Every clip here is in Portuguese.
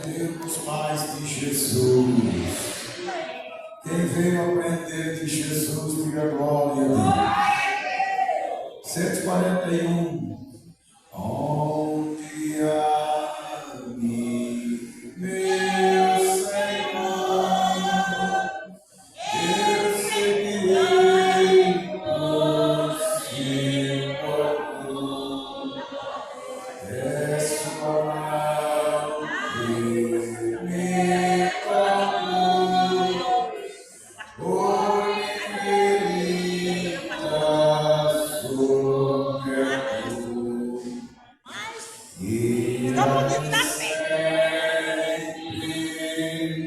Temos mais de Jesus. Quem veio aprender de Jesus, diga glória a Deus. 141. Onde há meu Senhor, eu seguirei por seu amor. É sua mão que me tocou, sobre a cruz. E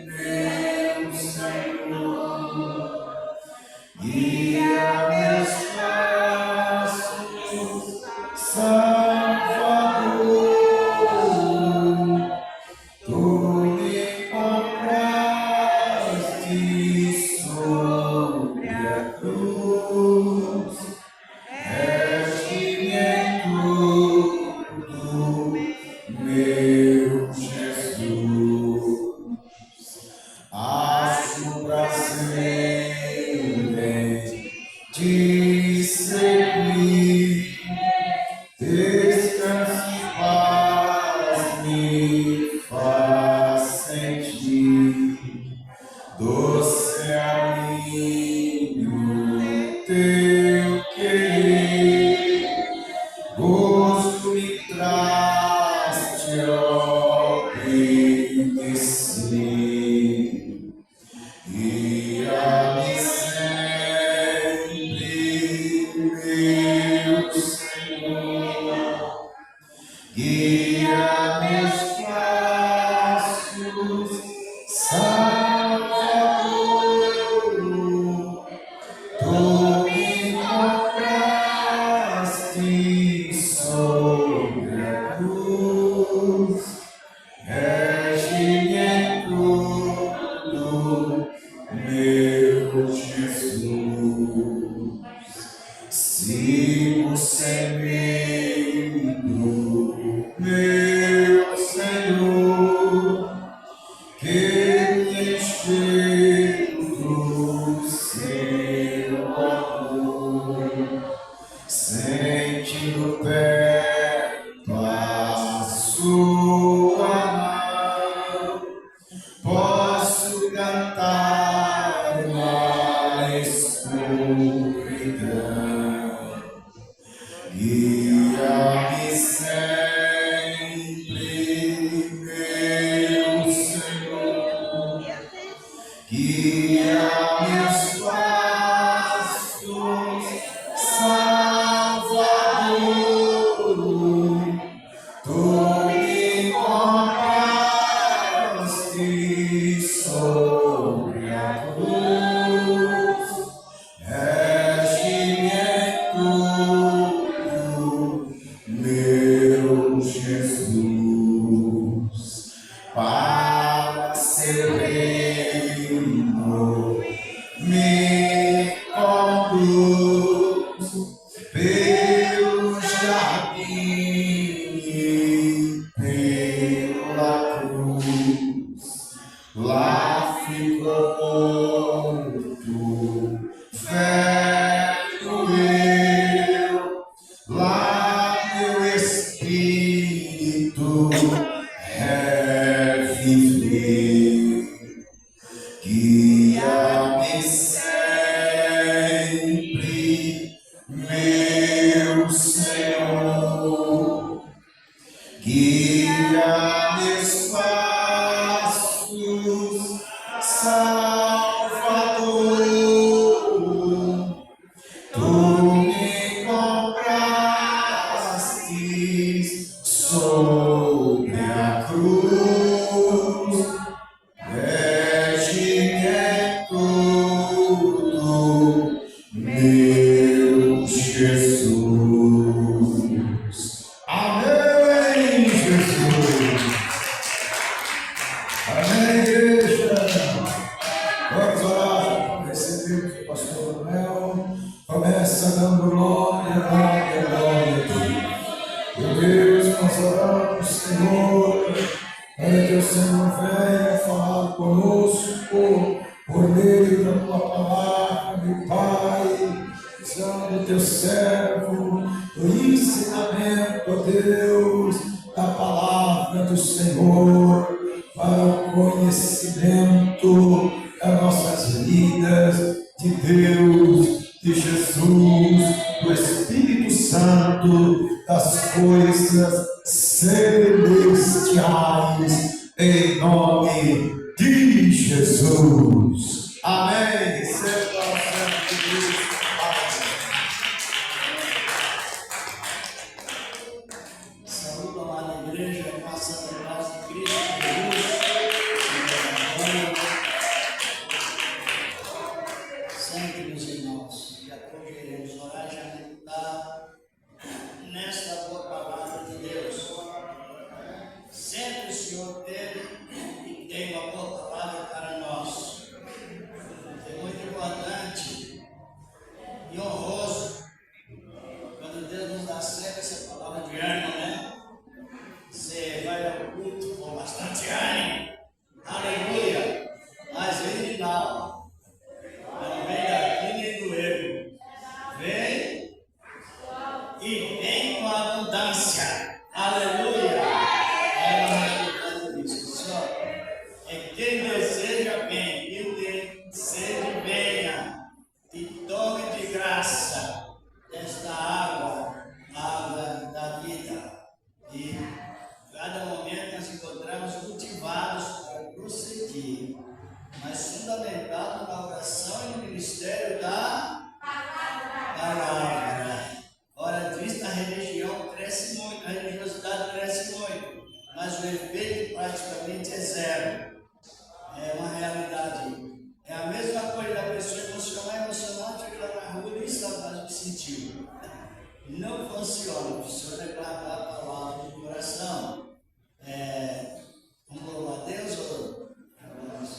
meu Senhor, guia meus passos, Salvador, tu me compraste sobre a cruz, reste-me em tudo, meu Jesus. Acho prazer em te seguir, descanso e paz me faz sentir, doce alinho teu querer, gosto me traz-te, ó Rei de si. Guia-me sempre, meu Senhor, guia meus passos, Salvador, tu me compraste sobre a cruz, rege-me em tudo, meu Jesus. Sigo seguindo, meu Senhor, que me encheu do seu amor, sentindo perto a sua mão, posso cantar na escuridão. Guia-me sempre, meu Senhor, guia meus passos, Salvador, tu me compraste sobre a cruz, rege-me em tudo, meu Jesus. Para seu reino me conduz pelo jardim e pela cruz. Lá ficou morto, velho eu, lá meu espírito reviver. Guia-me sempre, meu Senhor, guia meus passos, Salvador, tu me compraste sobre a cruz, Olha, Deus Senhor, venha falar conosco por meio da tua palavra, meu Pai, usando o teu servo, o ensinamento, ó Deus, da palavra do Senhor, para o conhecimento das nossas vidas, de Deus, de Jesus, do Espírito Santo, das coisas celestiais, em nome de Jesus. Amém. Seja o santo de Deus. Saúde lá na igreja, passa a paz de Cristo Jesus. Sempre, meus irmãos, e hoje iremos orar e já meditar nesta boa palavra de Deus. Sempre o Senhor teve e tem uma boa palavra para nós. É muito importante e honroso quando Deus nos dá sempre essa palavra de ânimo, né? Você vai ao culto com bastante ânimo, aleluia, mas vem de lá, não vem daqui nem do erro, vem e vem com abundância, aleluia. Só é quem deseja bem, quem tem sede venha e tome de graça esta água, água da vida. E cada momento nós encontramos motivados para prosseguir, mas fundamentado na oração e no ministério da palavra. Ora, disso a religião cresce muito, a religiosidade cresce muito, mas o efeito praticamente é zero. É uma realidade. É a mesma coisa da pessoa emocionante, chega lá na rua e saudade que sentiu. Não funciona, precisa guardar a palavra de coração. Vamos louvar a Deus ou vamos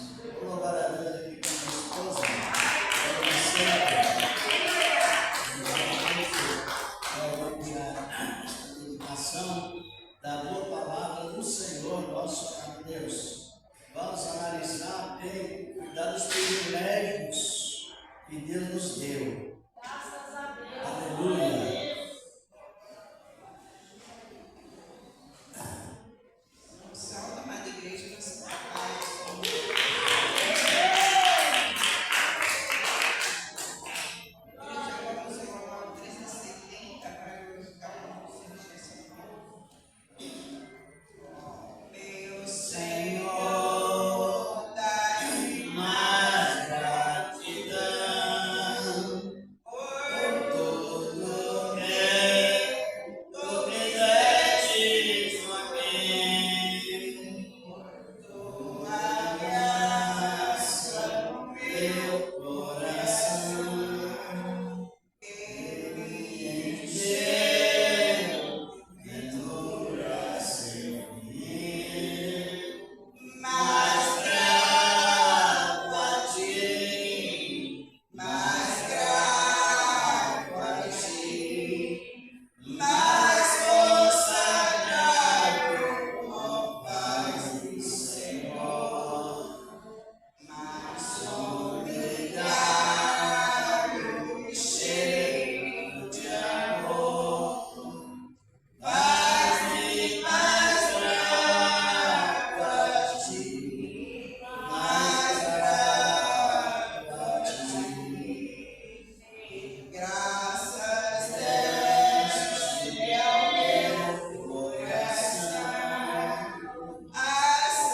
louvar a Deus aqui com a minha esposa? Vamos a meditação da boa palavra do Senhor, nosso Deus. Vamos analisar bem, cuidar dos privilégios que Deus nos deu. Aleluia. Salve, amada igreja, nossa paz. Vamos enrolar o 370 para glorificar o nome do Senhor Jesus. Meu Senhor, dai-me mais gratidão por tudo que tu fizeste por mim. Tua graça, meu coração, me encheu de tua servir. Mais grato a ti, mais grato a ti, mais consagrado, ó paz do Senhor, mais solidário, cheio de amor. Faz-me mais grato a ti, mais grato a ti. Graças deste ao meu coração, a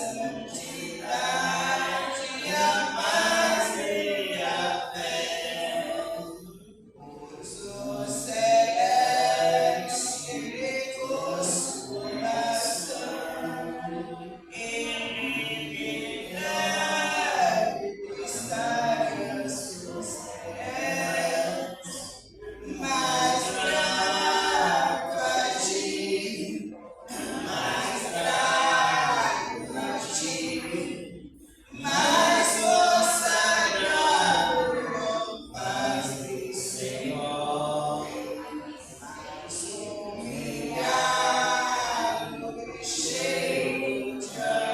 santidade, a paz e a fé. Uso celeste coração, enviar estágios dos céus, mais grato a ti, mais grato a ti, mais consagrado, ó paz do Senhor, mais humilhado, cheio de amor.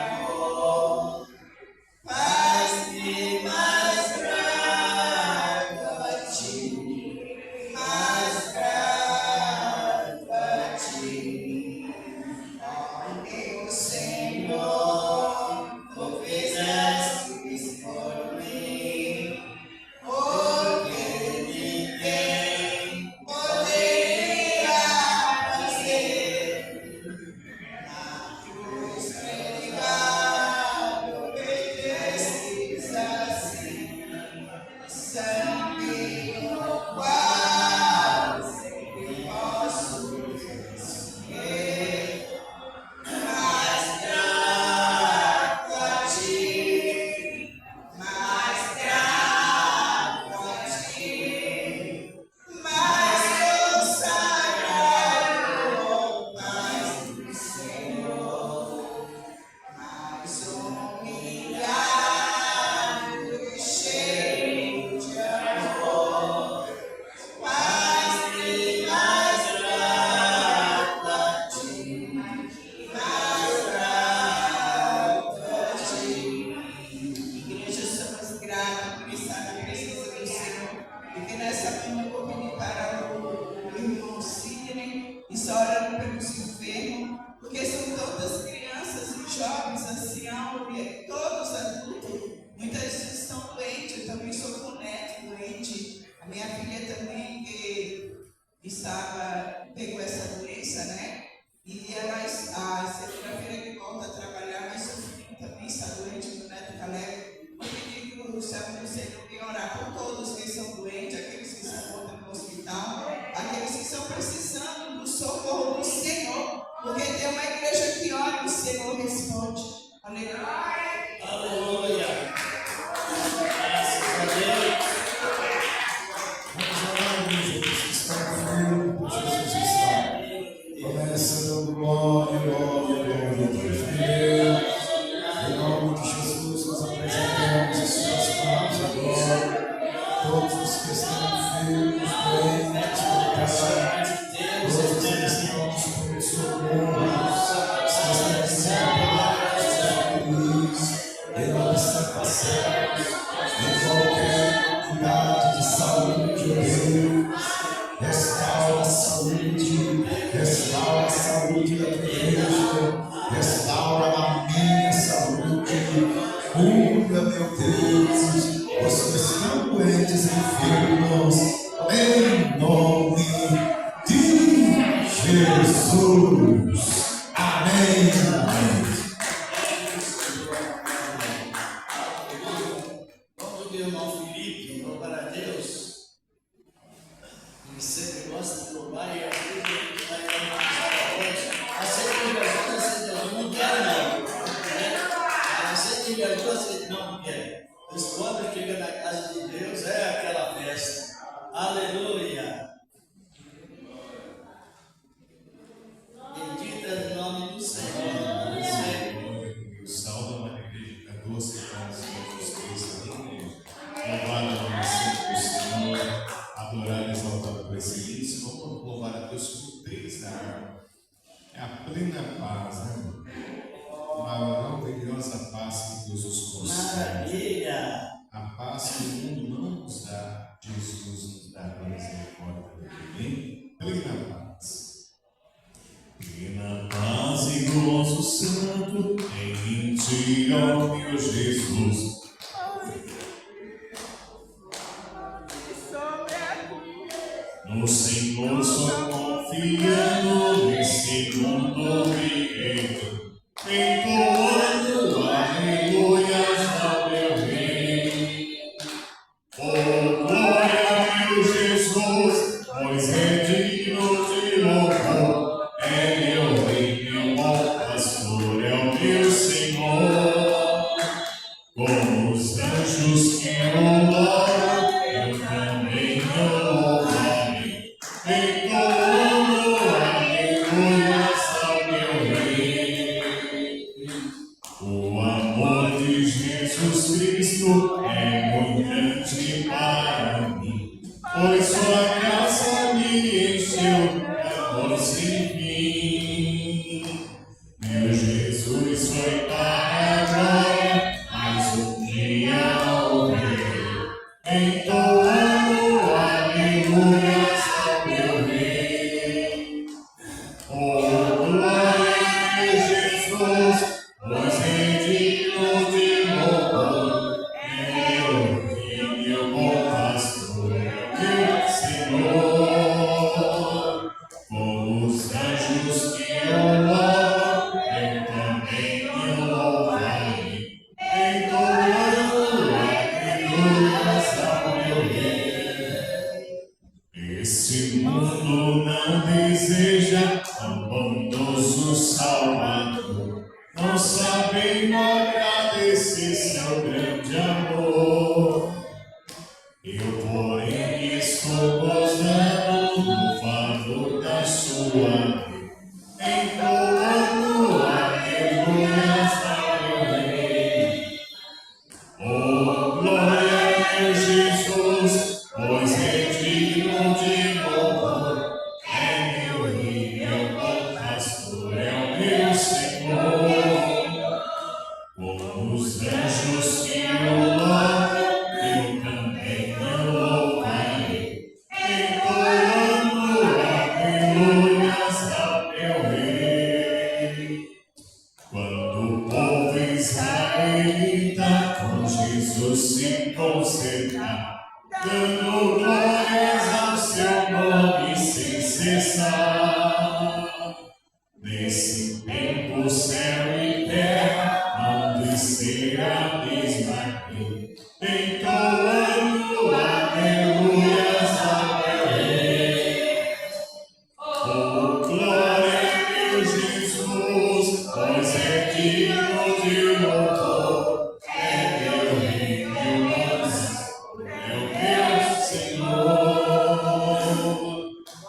israelita com Jesus se consertar, dando glórias ao seu nome sem cessar. Nesse tempo, céu e terra hão de ser a mesma lei, entoando aleluias ao meu Rei. Oh, glória a meu Jesus, pois é digno de louvor, é meu Rei, meu Deus, Senhor.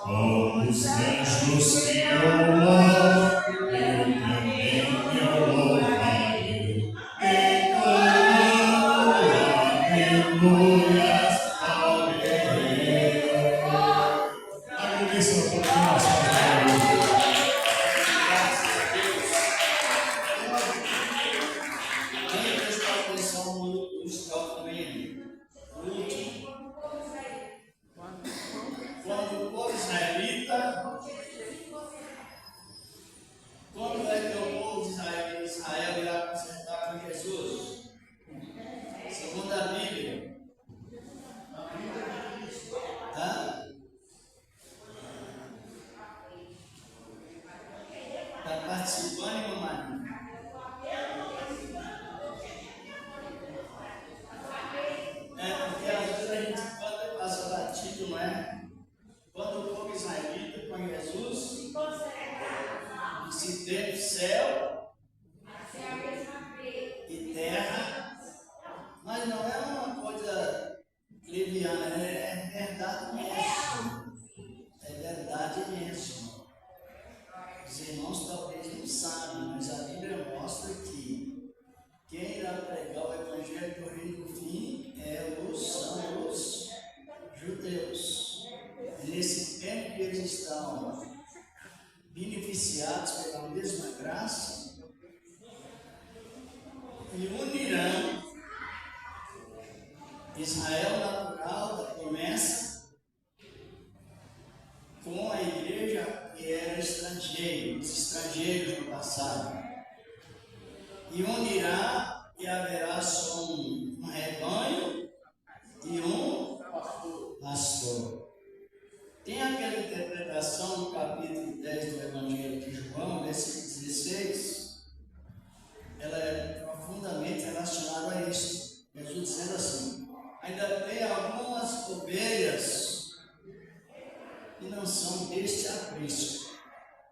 Com os anjos que eu louvo, eu também eu louvarei, entoando aleluias ao meu Rei. Agradeço a continuação da Quem prestou atenção no estrofe também? O último. Quando o povo israelita, quando é que o povo de Israel irá consertar com Jesus? Segundo a Bíblia. Hã? Está participando, meu marido? Porque às vezes a gente passa batido, não é? Quando o povo israelita com Jesus, se teve céu e terra, mas não é uma coisa leviana, é verdade mesmo. É verdade mesmo. Os irmãos talvez não sabem, mas a Bíblia mostra que quem irá pregar o Evangelho do Reino do Fim são os judeus. E nesse tempo que eles estão beneficiados pela mesma graça, e unirão Israel natural da promessa com a igreja que era estrangeira, os estrangeiros do passado. E unirá e haverá só um rebanho e um pastor. Tem aquela interpretação no capítulo 10 do Evangelho de João, versículo 16, ela é profundamente relacionada a isso. Jesus dizendo assim: ainda tem algumas ovelhas que não são deste aprisco.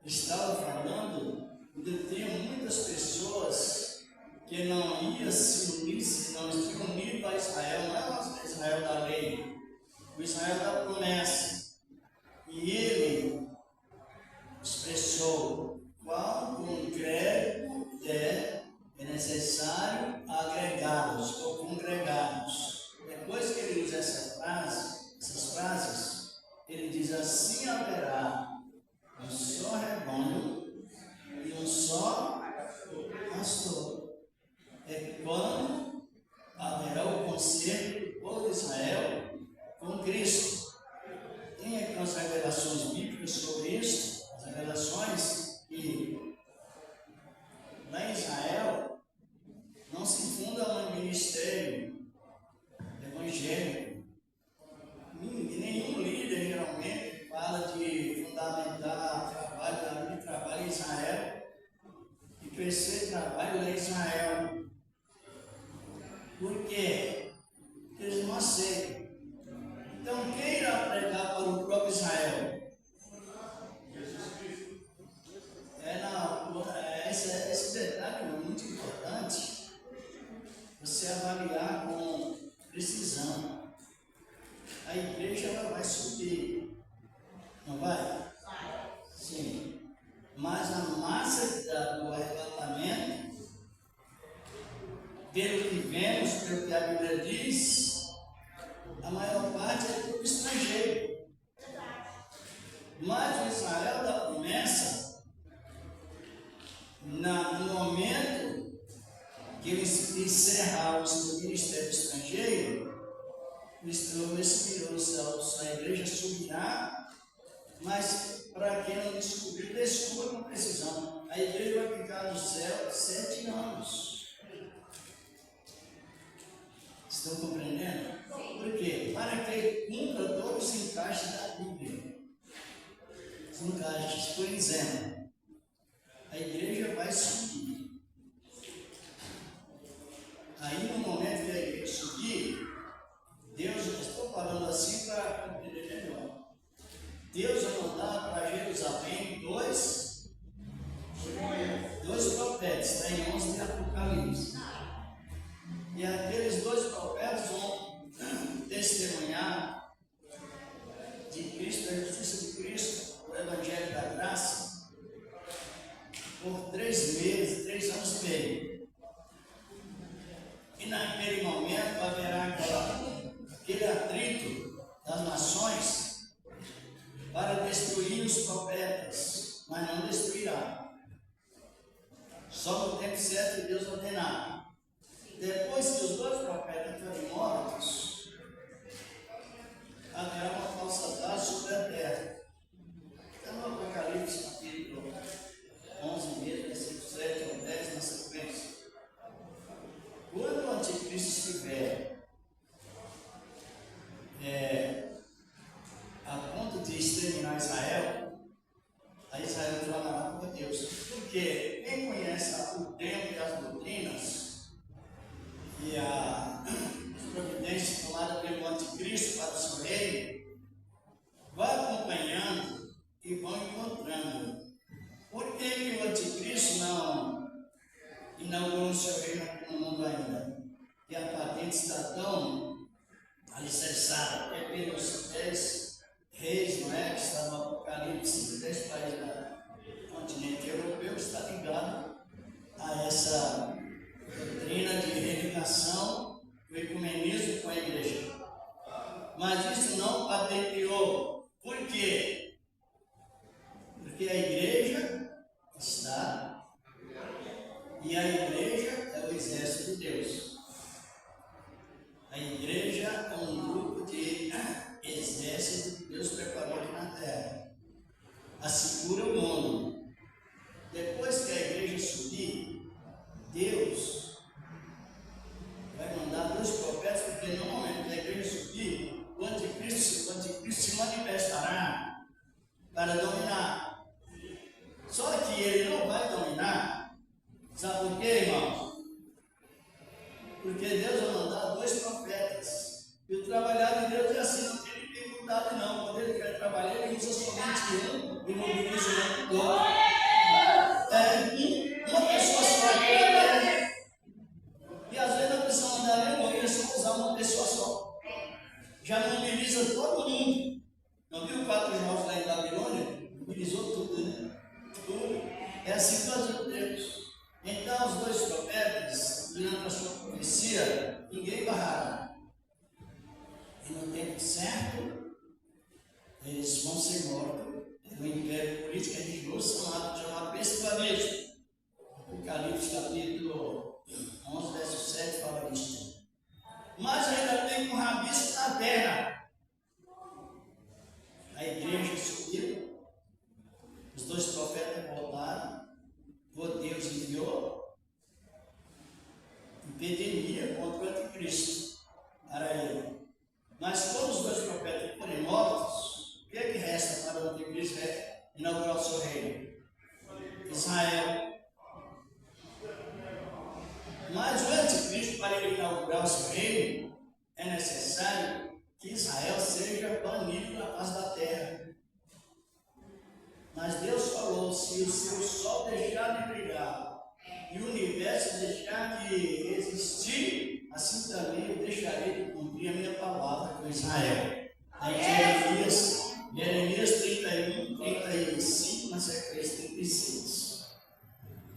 Estava falando de ter muitas pessoas que não iam se unir, se não estiam unidos a Israel, não é o Israel da lei, o Israel da promessa. E ele expressou qual congrego é necessário agregá-los ou congregá-los. Depois que ele usa essas frases, ele diz assim: haverá um só rebanho e um só pastor. É quando haverá o conserto do povo de Israel com Cristo. Tem aqui umas revelações bíblicas sobre isso, as revelações que lá em Israel não se funda um ministério evangélico. Nenhum líder geralmente fala de fundamentar trabalho em Israel e crescer trabalho lá em Israel. Por quê? Porque eles não aceitam. Então, quem irá pregar para o próprio Israel? Jesus Cristo. Esse detalhe é muito importante você avaliar com precisão. A igreja ela vai subir, não vai? Sim. Mas a massa do arrebatamento, pelo que vemos, pelo que a Bíblia diz, a maior parte é do estrangeiro. Mas o Israel da promessa, no momento que ele encerrar o seu ministério estrangeiro, o Espírito, a igreja subirá, mas para quem não descobrir, descubra com precisão. A igreja vai ficar no céu 7 anos. Estão compreendendo? Por quê? Para que cumpra todos os encaixes da Bíblia. Os encaixes, por exemplo, a igreja vai subir. Aí no momento que a igreja subir, Deus, eu estou falando assim para compreender melhor. Deus vai mandar para Jerusalém dois profetas, está em 11 de Apocalipse. E aqueles dois profetas vão testemunhar de Cristo, da justiça de Cristo, o Evangelho da Graça, por 3 meses, 3 anos e meio. E naquele momento haverá aquele atrito das nações para destruir os profetas, mas não destruirá. Só no tempo certo que Deus ordenar. Depois que os dois profetas forem mortos, haverá uma falsidade sobre a terra. Está no Apocalipse, capítulo 11 mesmo, versículo 7 ou 10 na sequência. Quando o anticristo estiver a ponto de exterminar Israel, a Israel clamará por Deus. Porque quem conhece o tempo e as doutrinas e as providências tomadas pelo anticristo para o seu reino, vai acompanhando e vão encontrando. Por que o anticristo não inaugurou o seu reino aqui no mundo ainda? E a patente está tão alicerçada pelos 10 reis, não é? Que está no Apocalipse, 10 países do continente europeu, que está ligado a essa doutrina de religação e o ecumenismo com a igreja. Mas isso não patenteou. Por quê? Porque a igreja está, e a igreja é o exército de Deus. A igreja é um grupo de exército que Deus preparou aqui na terra. Assegura o mundo. Depois que a igreja subir, Deus vai mandar 2 profetas, porque no momento que a igreja subir, o anticristo se manifestará para dominar. Só que ele não vai dominar. Sabe por quê, irmãos? Porque Deus vai mandar 2 profetas. E o trabalhar de Deus é assim, não tem dificuldade não. Quando ele quer trabalhar, ele usa somente um e mobiliza o outro todo. Uma pessoa só é. E às vezes não precisa mandar nenhum, ele só usar uma pessoa só. Já mobiliza todo mundo. Não viu 4 jovens lá em Babilônia? Mobilizou tudo, né? Tudo. É assim que nós Deus. Então os 2 profetas, durante a sua profecia, ninguém barrará. E no tempo certo, eles vão ser mortos no império político e religioso chamado pessoalismo. Apocalipse capítulo 11, verso 7 fala isso. Mas ainda tem um rabisco na terra. A igreja subiu, os 2 profetas voltaram, Deus enviou epidemia contra o anticristo para ele. Mas quando os 2 profetas forem mortos, o que é que resta para o anticristo inaugurar o seu reino? Israel. Mas o anticristo, para ele inaugurar o seu reino, é necessário que Israel seja banido da face da terra. Mas Deus falou, se o seu sol deixar de brilhar e o universo deixar de existir, assim também eu deixarei de cumprir a minha palavra com Israel. Aí Jeremias 31, 35, na sequência 36.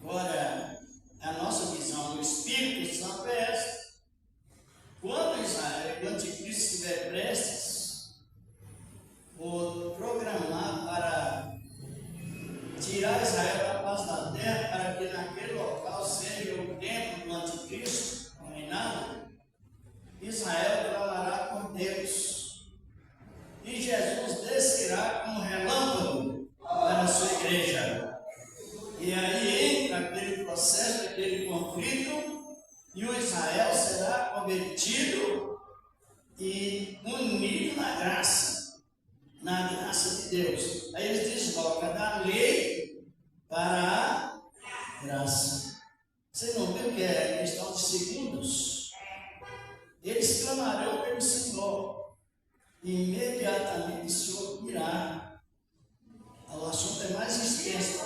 Agora, a nossa visão do Espírito Santo é esta. Quando Israel, o anticristo estiver prestes, ou programado para tirar Israel da face da terra, para que naquele local seja o templo do anticristo, o reinado, Israel clamará por Deus. E o Israel será convertido e unido na graça de Deus. Aí eles deslocam da lei para a graça. Você não viu que é questão de segundos? Eles clamarão pelo Senhor. E imediatamente o Senhor irá. O assunto é mais extenso,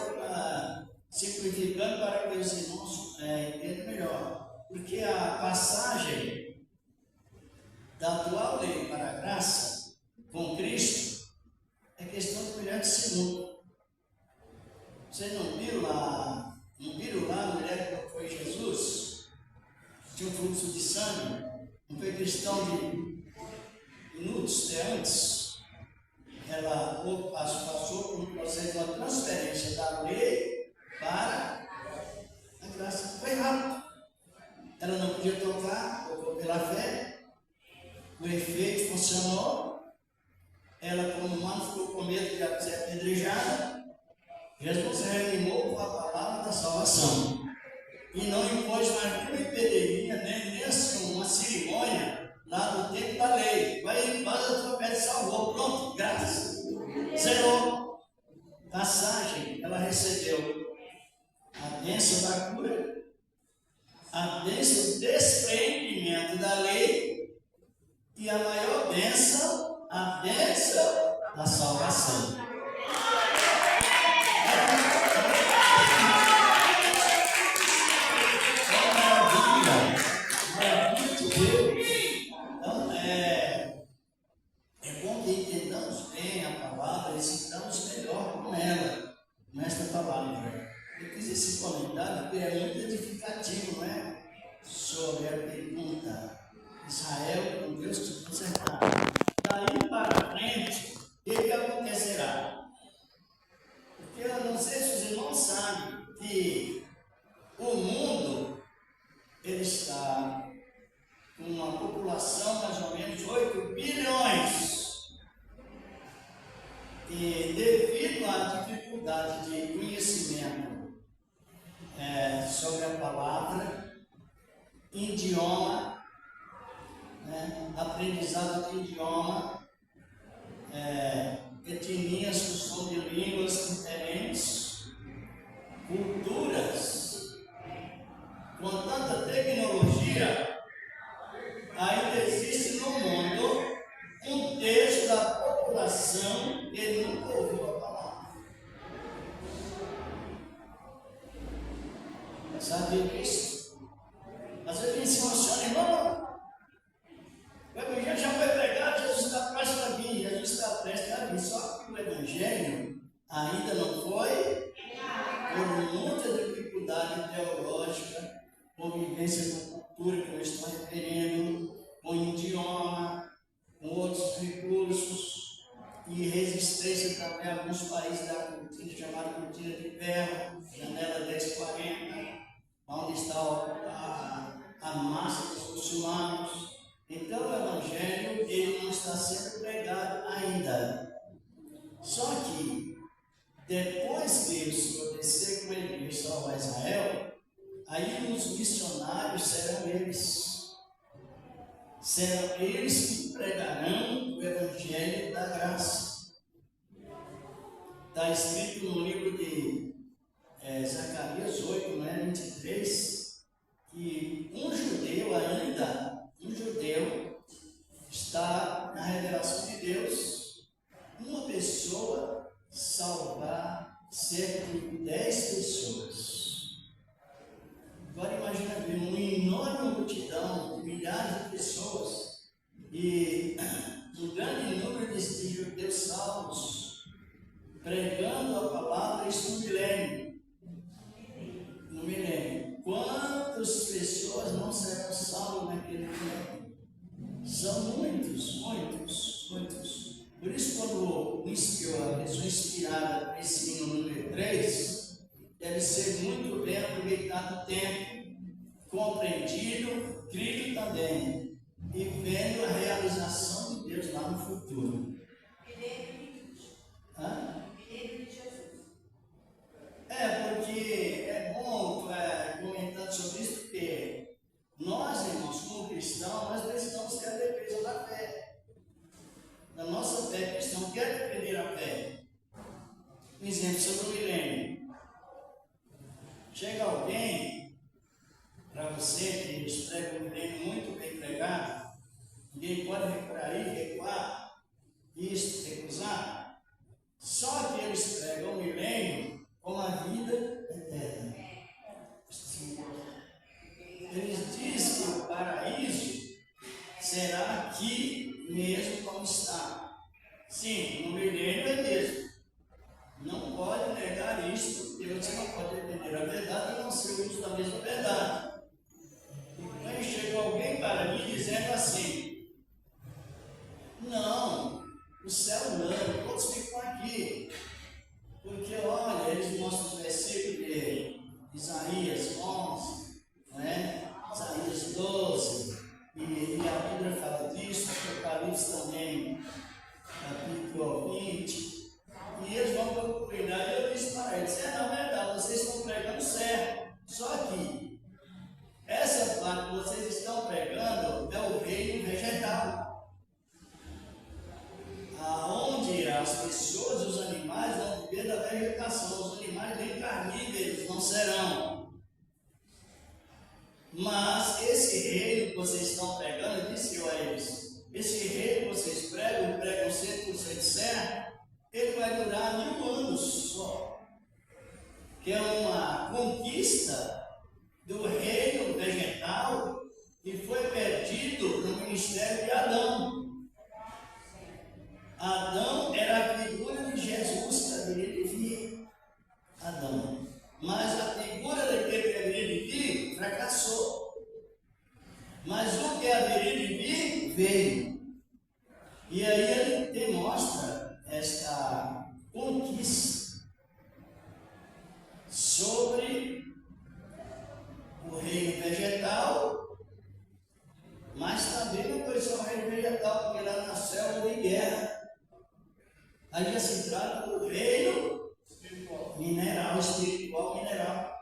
simplificando para que os irmãos entendam melhor. Porque a passagem da atual lei para a graça com Cristo é questão de milhares de segundos. Vocês não viram lá a mulher que foi Jesus? Tinha um fluxo de sangue. Não foi questão de minutos antes. Ela passou por um processo de uma transferência da lei para a graça. Foi rápido. Ela não podia tocar, tocou pela fé. O efeito funcionou. Ela, como humano, ficou com medo de ela ser apedrejada. Jesus reanimou com a palavra da salvação. E não impôs mais nenhuma impedimenta, nem assim uma cerimônia lá do tempo da lei. Vai embora, a tua pé salvou. Pronto, graças. Zerou. Passagem, ela recebeu a bênção da cura, a bênção do despreendimento da lei e a maior bênção, a bênção da salvação. Então, é bom que entendamos bem a palavra e sintamos melhor com ela, com esta palavra. Eu fiz esse comentário porque é muito edificativo, não é? Sobre a pergunta: Israel com Deus te consertar. Daí para frente, o que acontecerá? Porque eu não sei se os irmãos sabem que o mundo ele está com uma população mais ou menos 8 bilhões. E devido à dificuldade de conhecimento sobre a palavra, idioma, aprendizado de idioma, etnias, costumes de línguas diferentes, culturas, com tanta tecnologia, ainda existe no mundo um terço da população que nunca ouviu a palavra. Sabe disso? Às vezes a gente se emociona, irmão. O Evangelho já foi pregado, Jesus está prestes a vir, Jesus está prestes a vir. Só que o Evangelho ainda não foi, por muita dificuldade teológica, convivência com cultura que eu estou referindo, com idioma, com outros recursos e resistência também a alguns países da cortina, chamada cortina de ferro, janela 1040, onde está a massa dos muçulmanos. Então o Evangelho ele não está sendo pregado ainda. Só que depois que o Senhor descer com ele e salvar Israel, aí os missionários serão eles. Serão eles que pregarão o Evangelho da graça. Está escrito no livro de Zacarias 8, 23, que um judeu está na revelação de Deus, uma pessoa salvar cerca de 10 pessoas. Agora imagina uma enorme multidão de milhares de pessoas e um grande número de judeus salvos pregando a palavra isso no milênio. Quantas pessoas não serão salvas naquele milênio? São muitos. Por isso, quando a pessoa inspirada para esse hino número 3, deve ser muito bem aproveitado o tempo, compreendido, crido também, e vendo a realização de Deus lá no futuro. Porque é bom comentando sobre isso, porque exemplo sobre o milênio. Chega alguém para você que nos prega um milênio muito bem pregado, ninguém pode recuar, isso, recusar. Só que eles pregam o milênio com a vida eterna. Eles dizem que o paraíso será aqui mesmo como está. Sim, no milênio é mesmo. Não pode negar isso, porque você não pode entender a verdade e não ser o uso da mesma verdade. Então chega alguém para mim dizendo assim: não, o céu não, todos ficam aqui. Porque olha, eles mostram os versículos de Isaías 11, né? Isaías 12, e a Bíblia fala disso, Apocalipse também, capítulo 20. E eles vão procurar, e eu disse para eles: na verdade, vocês estão pregando certo. Só que essa parte que vocês estão pregando é o reino vegetal, aonde as pessoas e os animais vão viver da vegetação. Os animais nem carnívoros não serão. Mas esse reino que vocês estão pregando, eu disse a eles: esse reino que vocês pregam 100% certo, ele vai durar 1000 anos só, que é uma conquista do reino vegetal que foi perdido no ministério de Adão. Adão era a figura de Jesus que haveria de vir. Adão. Mas a figura daquele que haveria de vir fracassou. Mas o que haveria de vir, veio. E aí ele demonstra esta conquista sobre o reino vegetal, mas também não foi só o reino vegetal, porque lá na selva houve guerra. Aí já se trata do reino mineral, espiritual mineral,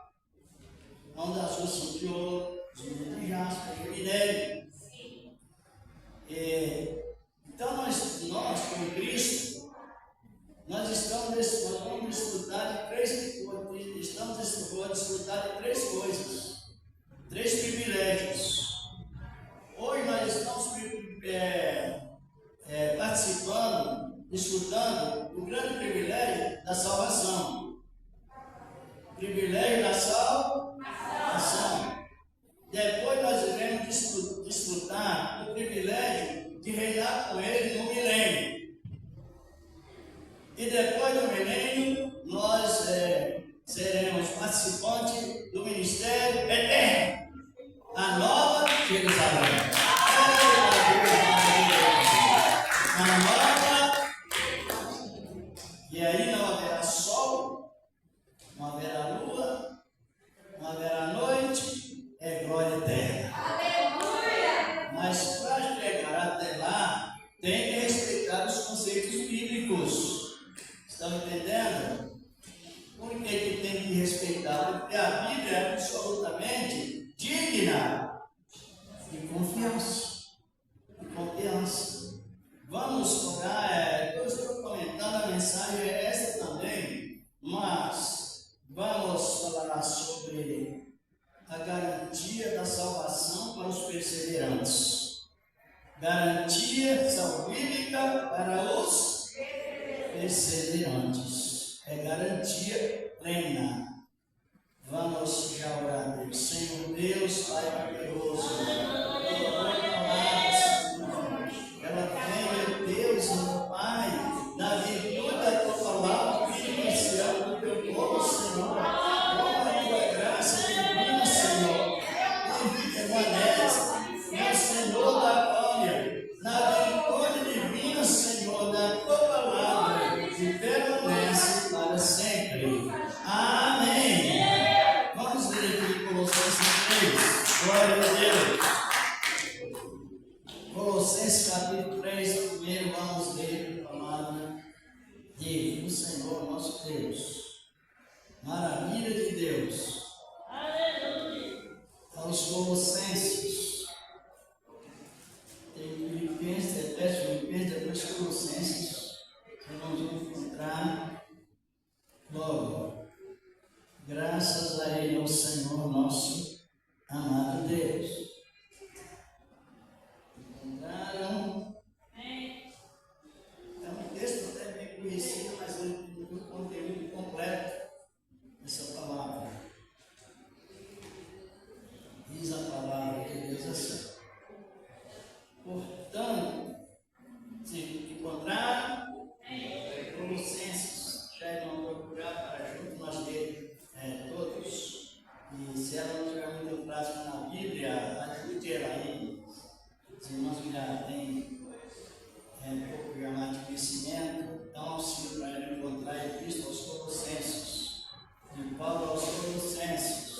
onde as ruas são de ouro, os minerais de jaspe, de minério. Então nós com Cristo, nós vamos desfrutar de três coisas, três privilégios. Hoje nós estamos participando, desfrutando do grande privilégio da salvação. Privilégio da salvação. Depois nós iremos desfrutar do privilégio de reinar com Ele no milênio. E depois do milênio, nós seremos participantes do ministério eterno, a nova Jerusalém. A nova. E aí não haverá sol, não haverá lua, não haverá noite, é glória eterna. Aleluia! Mas para chegar até lá, tem que respeitar os conceitos bíblicos. Estão entendendo? Por que tem que respeitar? Porque a Bíblia é absolutamente digna de confiança. Vamos orar. Eu estou comentando a mensagem, é essa também, mas vamos falar sobre a garantia da salvação para os perseverantes. Garantia salvífica para os perseverantes. É garantia plena. Vamos já orar a Deus. Senhor Deus, Pai poderoso, ela vem, meu Deus, meu Pai, na virtude da tua palavra, que inicial do teu povo, Senhor. A tua graça divina, Senhor, e permanece, meu Senhor da glória, na virtude divina, Senhor, da tua palavra, que permanece para sempre. Amém. Vamos ler aqui Colossenses 3. Glória a Deus. Colossenses capítulo 3, primeiro vamos ler a palavra do Senhor nosso Deus. Maravilha de Deus. Aleluia. Aos Colossenses. Tem Filipenses, Efésios, depois Colossenses. Nós vamos encontrar. Glória. Bíblia, ajude ela aí. Os irmãos que já têm um pouco já mais de conhecimento, dá um auxílio para ela encontrar a Epístola aos Colossenses. De Paulo aos Colossenses.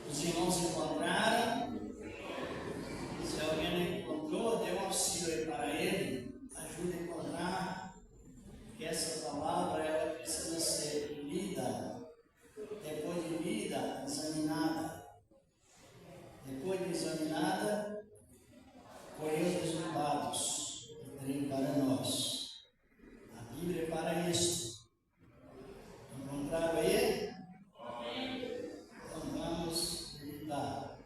Os irmãos encontraram. Se alguém não encontrou, dê um auxílio aí para ele. Ajude a encontrar. Que essa palavra ela precisa ser lida. Depois de lida, examinada. Depois de examinada, colher os resultados do treino para nós. A Bíblia é para isso. Encontraram aí? Então vamos meditar.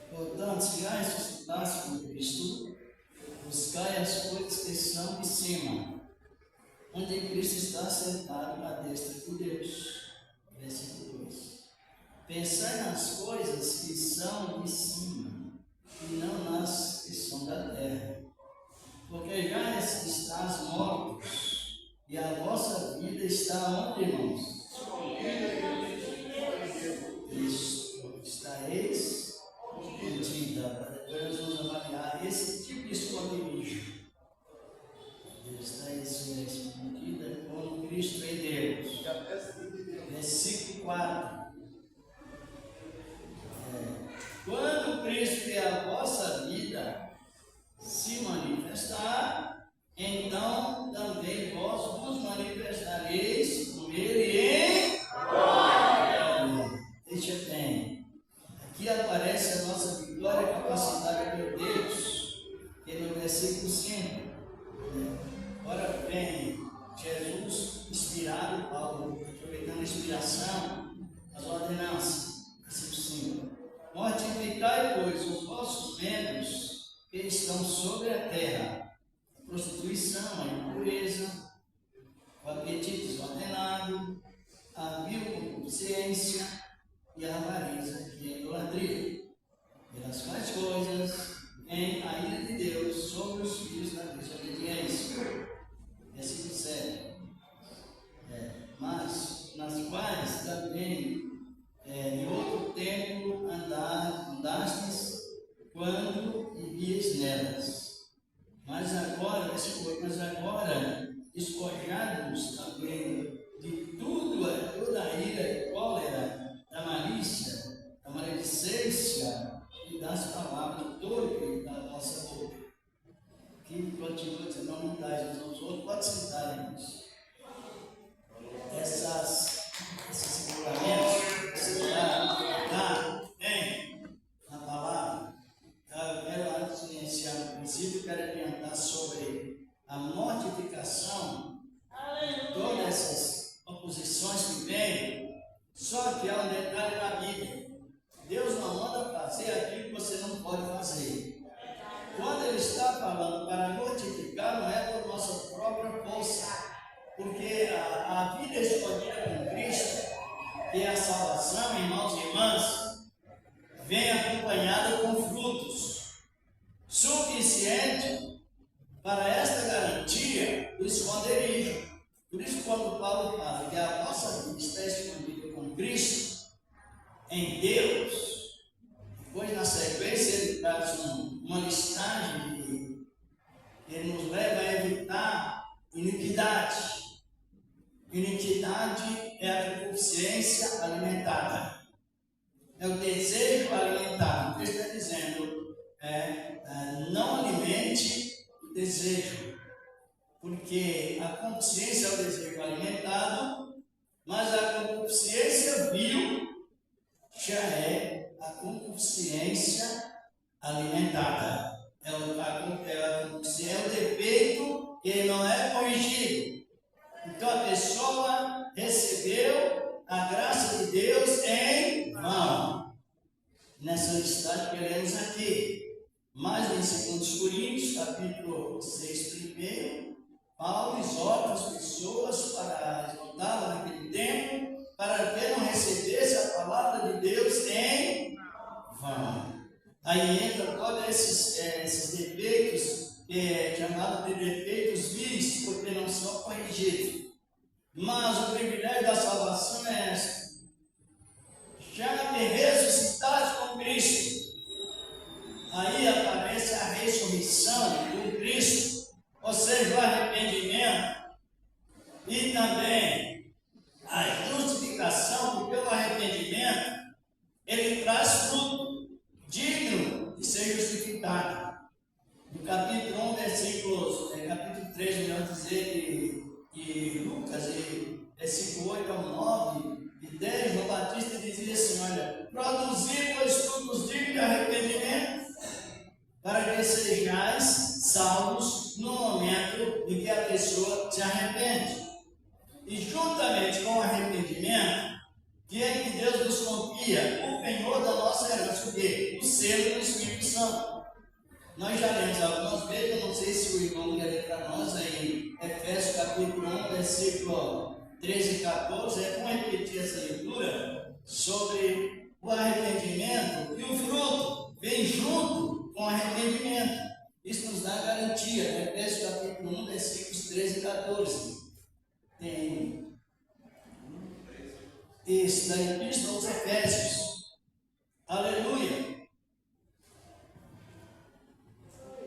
Portanto, se já ressuscitasse com Cristo, buscai as coisas que são de cima, onde Cristo está sentado à destra de Deus. Versículo 2. Pensai nas coisas que são de cima, e não nas que são da terra. Porque já estáis mortos, e a vossa vida está onde, irmãos? Isso, está escondida. Para depois nós vamos avaliar esse tipo de esconderijo. Está escondida como Cristo em Deus. Versículo 4. Quando Cristo, que é a vossa vida, se manifestar, então também vós vos manifestareis com Ele em glória. Deixa bem. Aqui aparece a nossa vitória e capacidade de Deus, que é no versículo 5. Ora bem, Jesus, inspirado, Paulo, aproveitando a inspiração, as ordenanças, versículo 5. Mortificai, pois, os vossos membros que estão sobre a terra, a prostituição, a impureza, o apetite desordenado, a vil concupiscência e a avareza, que é a idolatria. Pelas quais coisas vem a ira de Deus sobre os filhos da desobediência. Versículo 7. Mas nas quais também em outro tempo andastes quando vivias nelas. Mas agora, despojados também de toda a ira e cólera, da malícia, da maledicência e das palavras torpes da vossa boca. Que continua dizendo, não dais uns aos outros, pode citar, irmãos. Esses regulamentos, tem na palavra. Eu quero, antes de iniciar o princípio, quero adiantar sobre a mortificação, todas essas oposições que vêm. Só que há um detalhe na Bíblia: Deus não manda fazer aquilo que você não pode fazer. Quando Ele está falando para mortificar, não é por nossa própria força. Porque a vida escolhida com Cristo, que é a salvação, irmãos e irmãs, vem acompanhada com frutos suficientes para esta garantia do esconderijo. Por isso, quando Paulo fala que a nossa vida está escondida com Cristo em Deus, depois na sequência ele traz uma listagem que ele nos leva a evitar iniquidade. Iniquidade é a concupiscência alimentada. É o desejo alimentado. O que ele está dizendo não alimente o desejo. Porque a concupiscência é o desejo alimentado, mas a concupiscência vil já é a concupiscência alimentada. É o defeito que não é corrigido. Então a pessoa recebeu a graça de Deus em vão. Nessa listagem que lemos aqui. Mas em 2 Coríntios, capítulo 6, primeiro, Paulo exorta as pessoas para exortá-la naquele tempo, para que não recebesse a palavra de Deus em vão. Aí entra todos esses defeitos, chamados de defeitos vis, porque não são corrigidos. Mas o privilégio da salvação é esta: já me ressuscitaste com Cristo. Aí aparece a ressurreição com Cristo, ou seja, o arrependimento e também a justificação, porque o arrependimento ele traz fruto digno de ser justificado. No capítulo 1, capítulo 3, melhor dizer, de Lucas, versículo 8 ao 9 e 10, João Batista dizia assim: olha, produzir pois frutos dignos de arrependimento, para que sejais salvos no momento em que a pessoa se arrepende. E juntamente com o arrependimento, que é que Deus nos confia? O penhor da nossa herança, o quê? O selo do Espírito Santo. Nós já lemos algumas vezes, eu não sei se o irmão quer ler para nós aí, Efésios capítulo 1, versículo 13 e 14, é bom repetir essa leitura sobre o arrependimento e o fruto vem junto com o arrependimento. Isso nos dá garantia, Efésios capítulo 1, versículos 13 e 14. Tem isso da Epístola aos Efésios. Aleluia!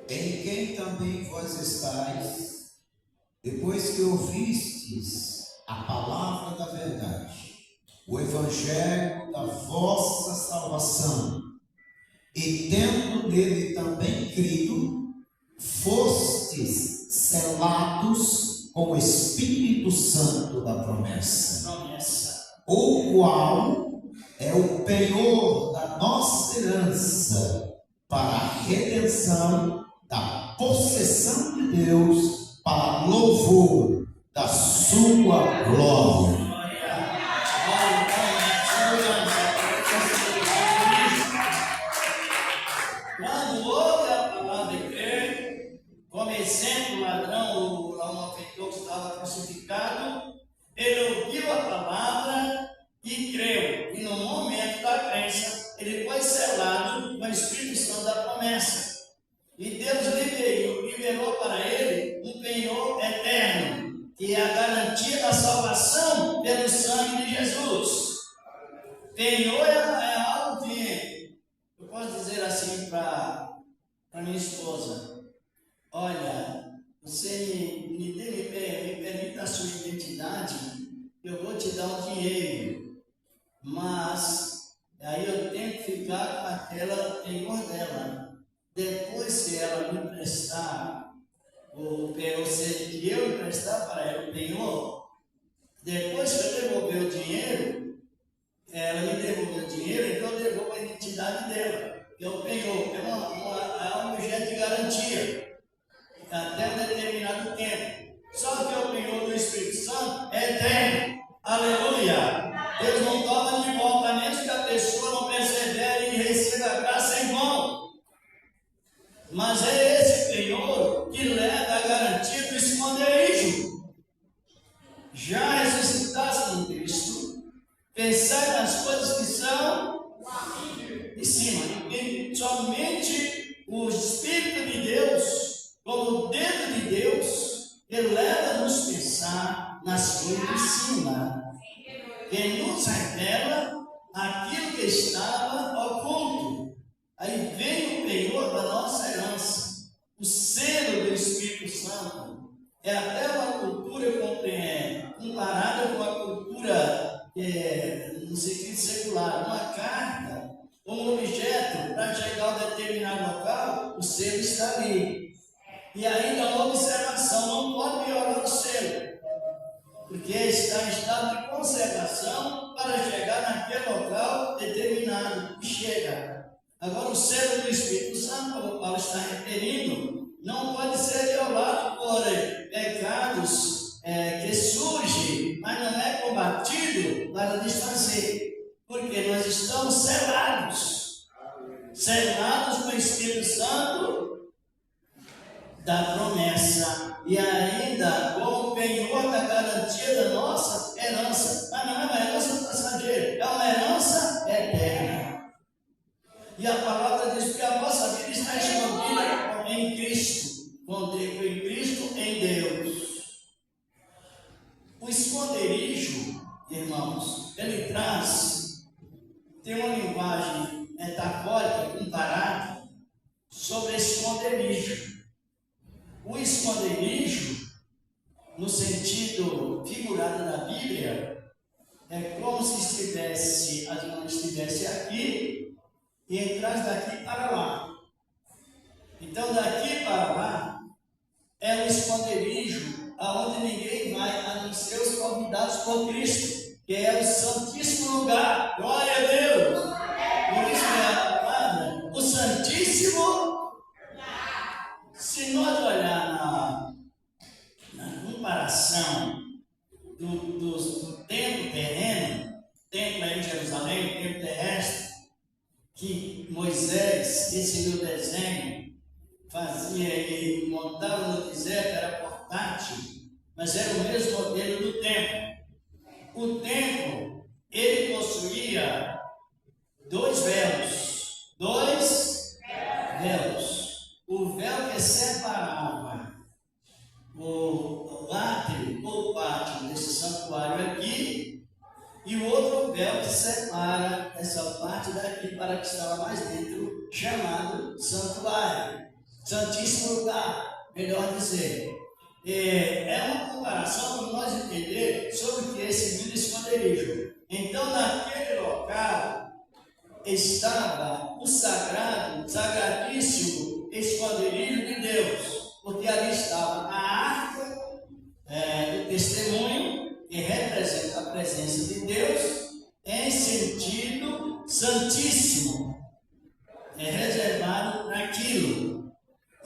Em quem também vós estáis, depois que ouvistes a palavra da verdade, o evangelho da vossa salvação, e tendo nele também crido, fostes selados com o Espírito Santo da promessa, o qual é o penhor da nossa herança para a redenção da possessão de Deus, para louvor da sua glória. Quando ouve a palavra de crer, como exemplo, o ladrão, o malfeitor que estava crucificado, ele ouviu a palavra e creu. E no momento da crença, ele foi selado com o Espírito Santo da promessa. E Deus liberou para ele um penhor eterno, que é a garantia da salvação pelo sangue de Jesus. Penhor é algo que eu posso dizer assim para minha esposa: olha, você me permita a sua identidade, eu vou te dar um dinheiro, mas aí eu tenho que ficar com aquela penhor dela. Depois que ela me emprestar o penhor, que eu emprestar para ela o penhor, depois que eu devolver o dinheiro, ela me devolveu o dinheiro, então eu devolvo a identidade dela, que é o penhor, é um objeto de garantia, até um determinado tempo. Só que o penhor do Espírito Santo é eterno. Aleluia! Deus não toma de volta, mesmo que a pessoa não persevere e receba a graça em mão. Mas é esse penhor que leva a garantia do esconderijo. Já ressuscitaste em Cristo, pensai nas coisas que são de cima. E somente o Espírito de Deus, como o dedo de Deus, ele leva-nos a pensar nas coisas de cima. Ele nos revela aquilo que estava oculto. Aí vem o penhor da nossa herança, o selo do Espírito Santo. É até uma cultura comparada com a cultura no sentido secular. Uma carta, um objeto, para chegar a um determinado local, o selo está ali. E ainda uma observação: não pode violar o selo, porque está em estado de conservação para chegar naquele local determinado e chega. Agora, o selo do Espírito Santo, como Paulo está referindo, não pode ser violado por pecados que surgem, mas não é combatido para desfazer, porque nós estamos selados com o Espírito Santo da promessa, e ainda com o penhor da garantia da nossa herança. Mas não é uma herança passageira, é uma herança eterna. E a palavra diz que a nossa vida está escondida em Cristo, em Cristo, em Deus. O esconderijo irmãos, ele tem uma linguagem metafórica comparada sobre esconderijo. O esconderijo, no sentido figurado da Bíblia, é como se a irmã estivesse aqui e entrasse daqui para lá. Então, daqui para lá é um esconderijo aonde ninguém vai, a não ser os convidados por Cristo, que é o Santíssimo Lugar. Glória a Deus! Por isso é a palavra, o Santíssimo. Se nós olhar na comparação do templo terreno, templo em Jerusalém, templo terrestre, que Moisés recebeu o desenho, fazia e montava no deserto, era portátil, mas era o mesmo modelo do templo. O templo, ele possuía dois véus. O véu que separava o átrio ou pátio desse santuário aqui, e o outro véu que separa essa parte daqui para que estava mais dentro, chamado santuário, Santíssimo Lugar, melhor dizer. É uma comparação para nós entender sobre o que é esse livro esconderijo. Então, naquele local estava o sagrado, sagradíssimo esconderijo de Deus, porque ali estava a arca do testemunho, que representa a presença de Deus, em sentido santíssimo, reservado para aquilo.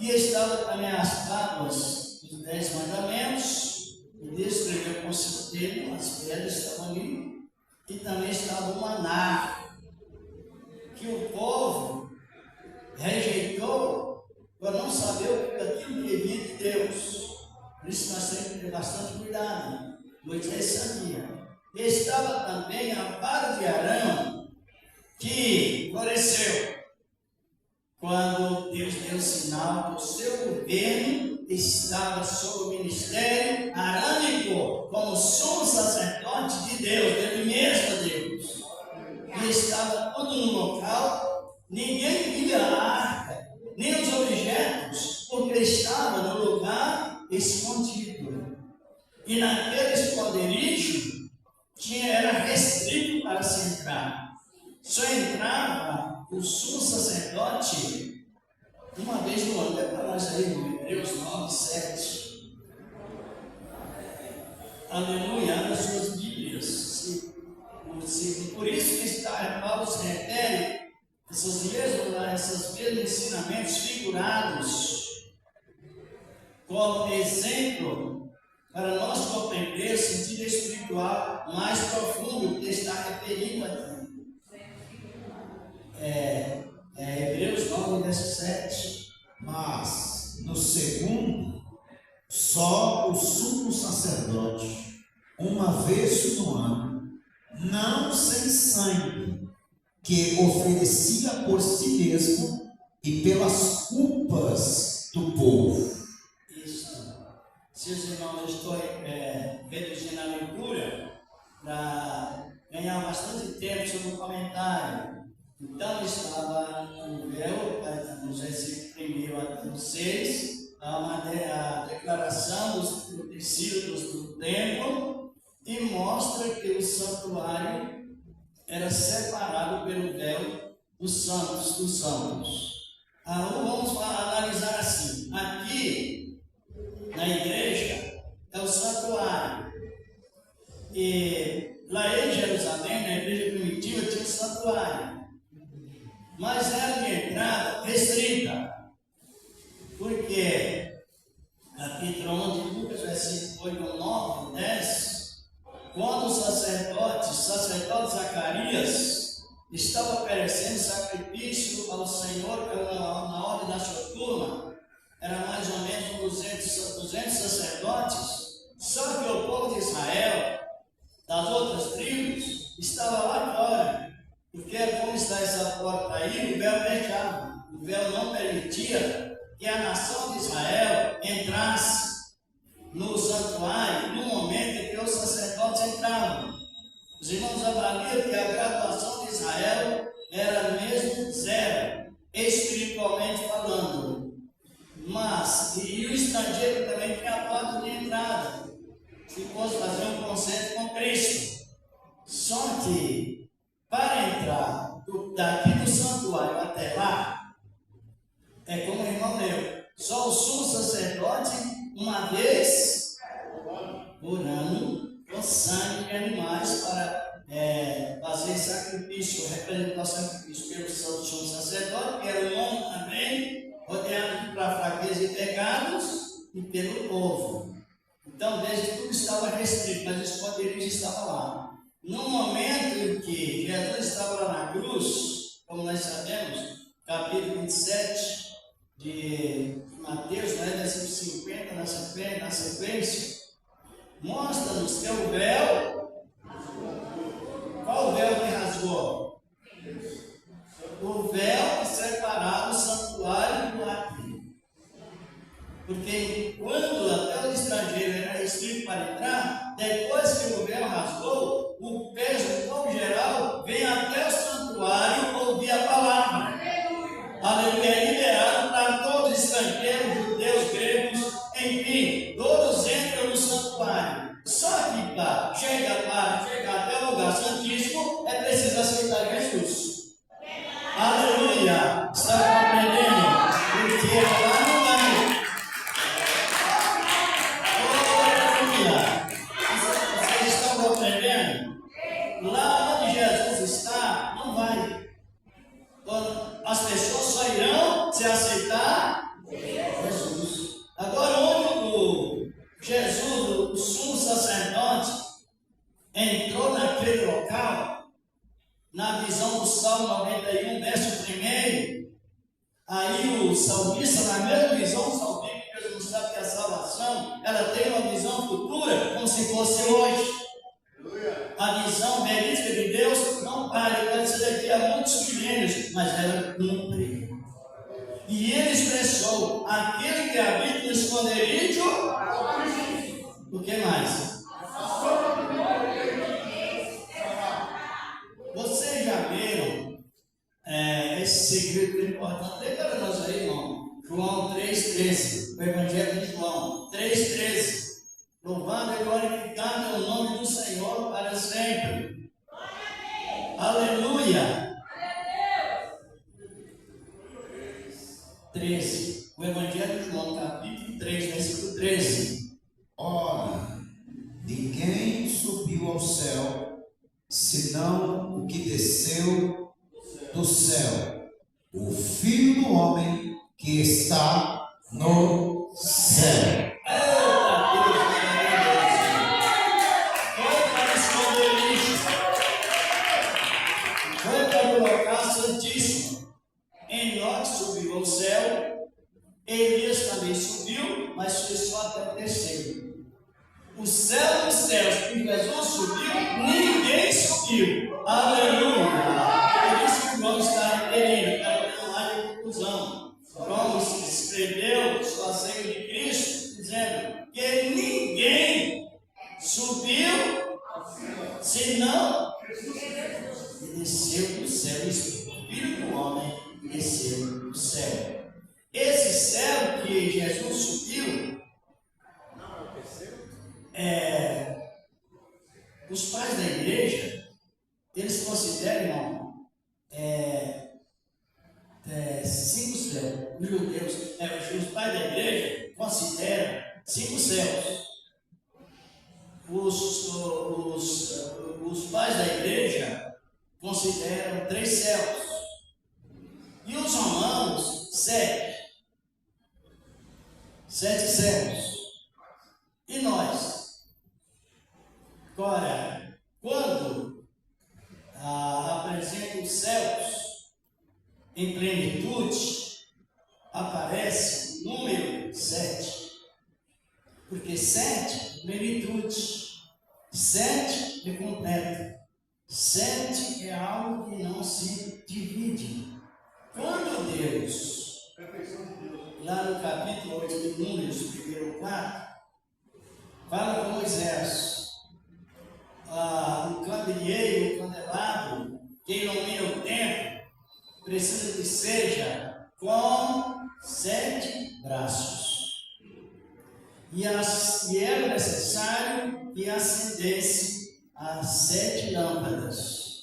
E estava também as tábuas dos 10 mandamentos, e Deus escreveu com seu dedo, as pedras estavam ali, e também estava o maná, que o povo rejeitou por não saber aquilo que vinha de Deus. Por isso nós temos que ter bastante cuidado. Moisés sabia. Estava também a vara de Arão, que floresceu quando Deus deu o sinal que o seu governo estava sob o ministério arânico, como sumo sacerdote de Deus, dele mesmo Deus. E estava tudo no local, ninguém via a arca, nem os objetos, porque estava no lugar escondido. E naquele esconderijo era restrito para se entrar. Só entrava o sumo sacerdote uma vez no ano. É para nós aí, Hebreus 9, 7. Aleluia, nas suas Bíblias. Por isso que Paulo se refere a esses mesmos ensinamentos figurados como exemplo para nós compreender o sentido espiritual mais profundo que está referindo aqui. Hebreus 9, verso 7. Mas, no segundo, só o sumo sacerdote, uma vez no ano, não sem sangue, que oferecia por si mesmo e pelas culpas do povo. Isso. Se os irmãos estão reduzindo a leitura para ganhar bastante tempo sobre o comentário. Então estava no véu, nos versículos 1 até 6, a declaração dos utensílios do templo, e mostra que o santuário era separado pelo véu dos santos dos santos. Vamos analisar assim: aqui na igreja é o santuário, e lá em Jerusalém, na igreja primitiva, tinha o santuário, mas era de entrada restrita, porque capítulo 1 de Lucas, versículo 9 e 10, quando o sacerdote Zacarias estava oferecendo sacrifício ao Senhor na ordem da sua turma, era mais ou menos 200 sacerdotes, só que o povo de Israel, das outras tribos, estava lá fora, porque como está essa porta aí, o véu fechava, o véu não permitia que a nação de Israel entrasse no santuário no momento em que os sacerdotes entravam. Os irmãos avaliam que a graduação de Israel era mesmo zero, espiritualmente falando. Mas, e o estrangeiro também tinha a porta de entrada, se fosse fazer um concerto com Cristo. Só que, para entrar daqui do santuário até lá, é como o irmão leu, só o sumo sacerdote, uma vez por ano, com sangue de animais para fazer sacrifício, representar o sacrifício pelo sumo sacerdote, que era um homem também, rodeado pela fraqueza e pecados, e pelo povo. Então, desde tudo estava restrito, mas os poderes estavam lá. No momento em que Jesus estava lá na cruz, como nós sabemos, capítulo 27 de Mateus, versículo 50, na sequência, mostra-nos que o véu, qual o véu que rasgou? O véu que separava o santuário do átrio. Porque quando até o estrangeiro era restrito para entrar, depois que o véu rasgou, o peso, como geral, vem até o santuário ouvir a palavra. Aleluia, é liberado para todos os estrangeiros, judeus, gregos, enfim, todos entram no santuário. Só que para chegar até o lugar santíssimo, é preciso aceitar Jesus. Aleluia, está compreendendo? Porque lá não vai. Vocês estão compreendendo? Lá onde Jesus está, não vai. As pessoas só irão se aceitar Jesus. Agora, onde o Jesus, o sumo sacerdote, entrou naquele local, na visão do Salmo 91, verso 1, aí o salmista, na mesma visão, o salmista sabe que a salvação, ela tem uma visão futura, como se fosse hoje. A visão verídica de Deus não para, pode ser daqui a muitos milênios, mas ela cumpre. E ele expressou: aquele que habita no esconderijo, o que mais? Vocês já viram esse segredo importante? Lê para nós aí, irmão. João 3,13, o Evangelho de João 3,13. Louvado e glorificado é o nome do Senhor para sempre. Aleluia. 13. O Evangelho de João, capítulo 3, versículo 13. Ora, ninguém subiu ao céu, senão o que desceu do céu, o Filho do Homem que está no céu. Foi para o local santíssimo. Enoque subiu ao céu, Elias também subiu, mas foi só até o terceiro. O céu dos céus que Jesus subiu, ninguém subiu. Aleluia! Por isso que vamos estar querendo, para não haja conclusão. Como se escreveu o passeio de Cristo, dizendo que ninguém subiu, senão e desceu do céu. O Filho do Homem desceu do céu. Esse céu que Jesus subiu, os pais da igreja, eles consideram 5 céus. Os judeus, os pais da igreja consideram 5 céus. Os pais da igreja consideram 3 céus. E os romanos, 7. 7 céus. E nós? Agora, quando apresenta os céus em plenitude, aparece o número 7. Porque 7 é plenitude, 7 é completo, 7 é algo que não se divide. Quando Deus, lá no capítulo 8 de Números, primeiro 4, fala com Moisés, no campo de candeeiro, o candelabro, que ilumina o templo, precisa que seja com 7 braços. E era necessário que acendesse as 7 lâmpadas,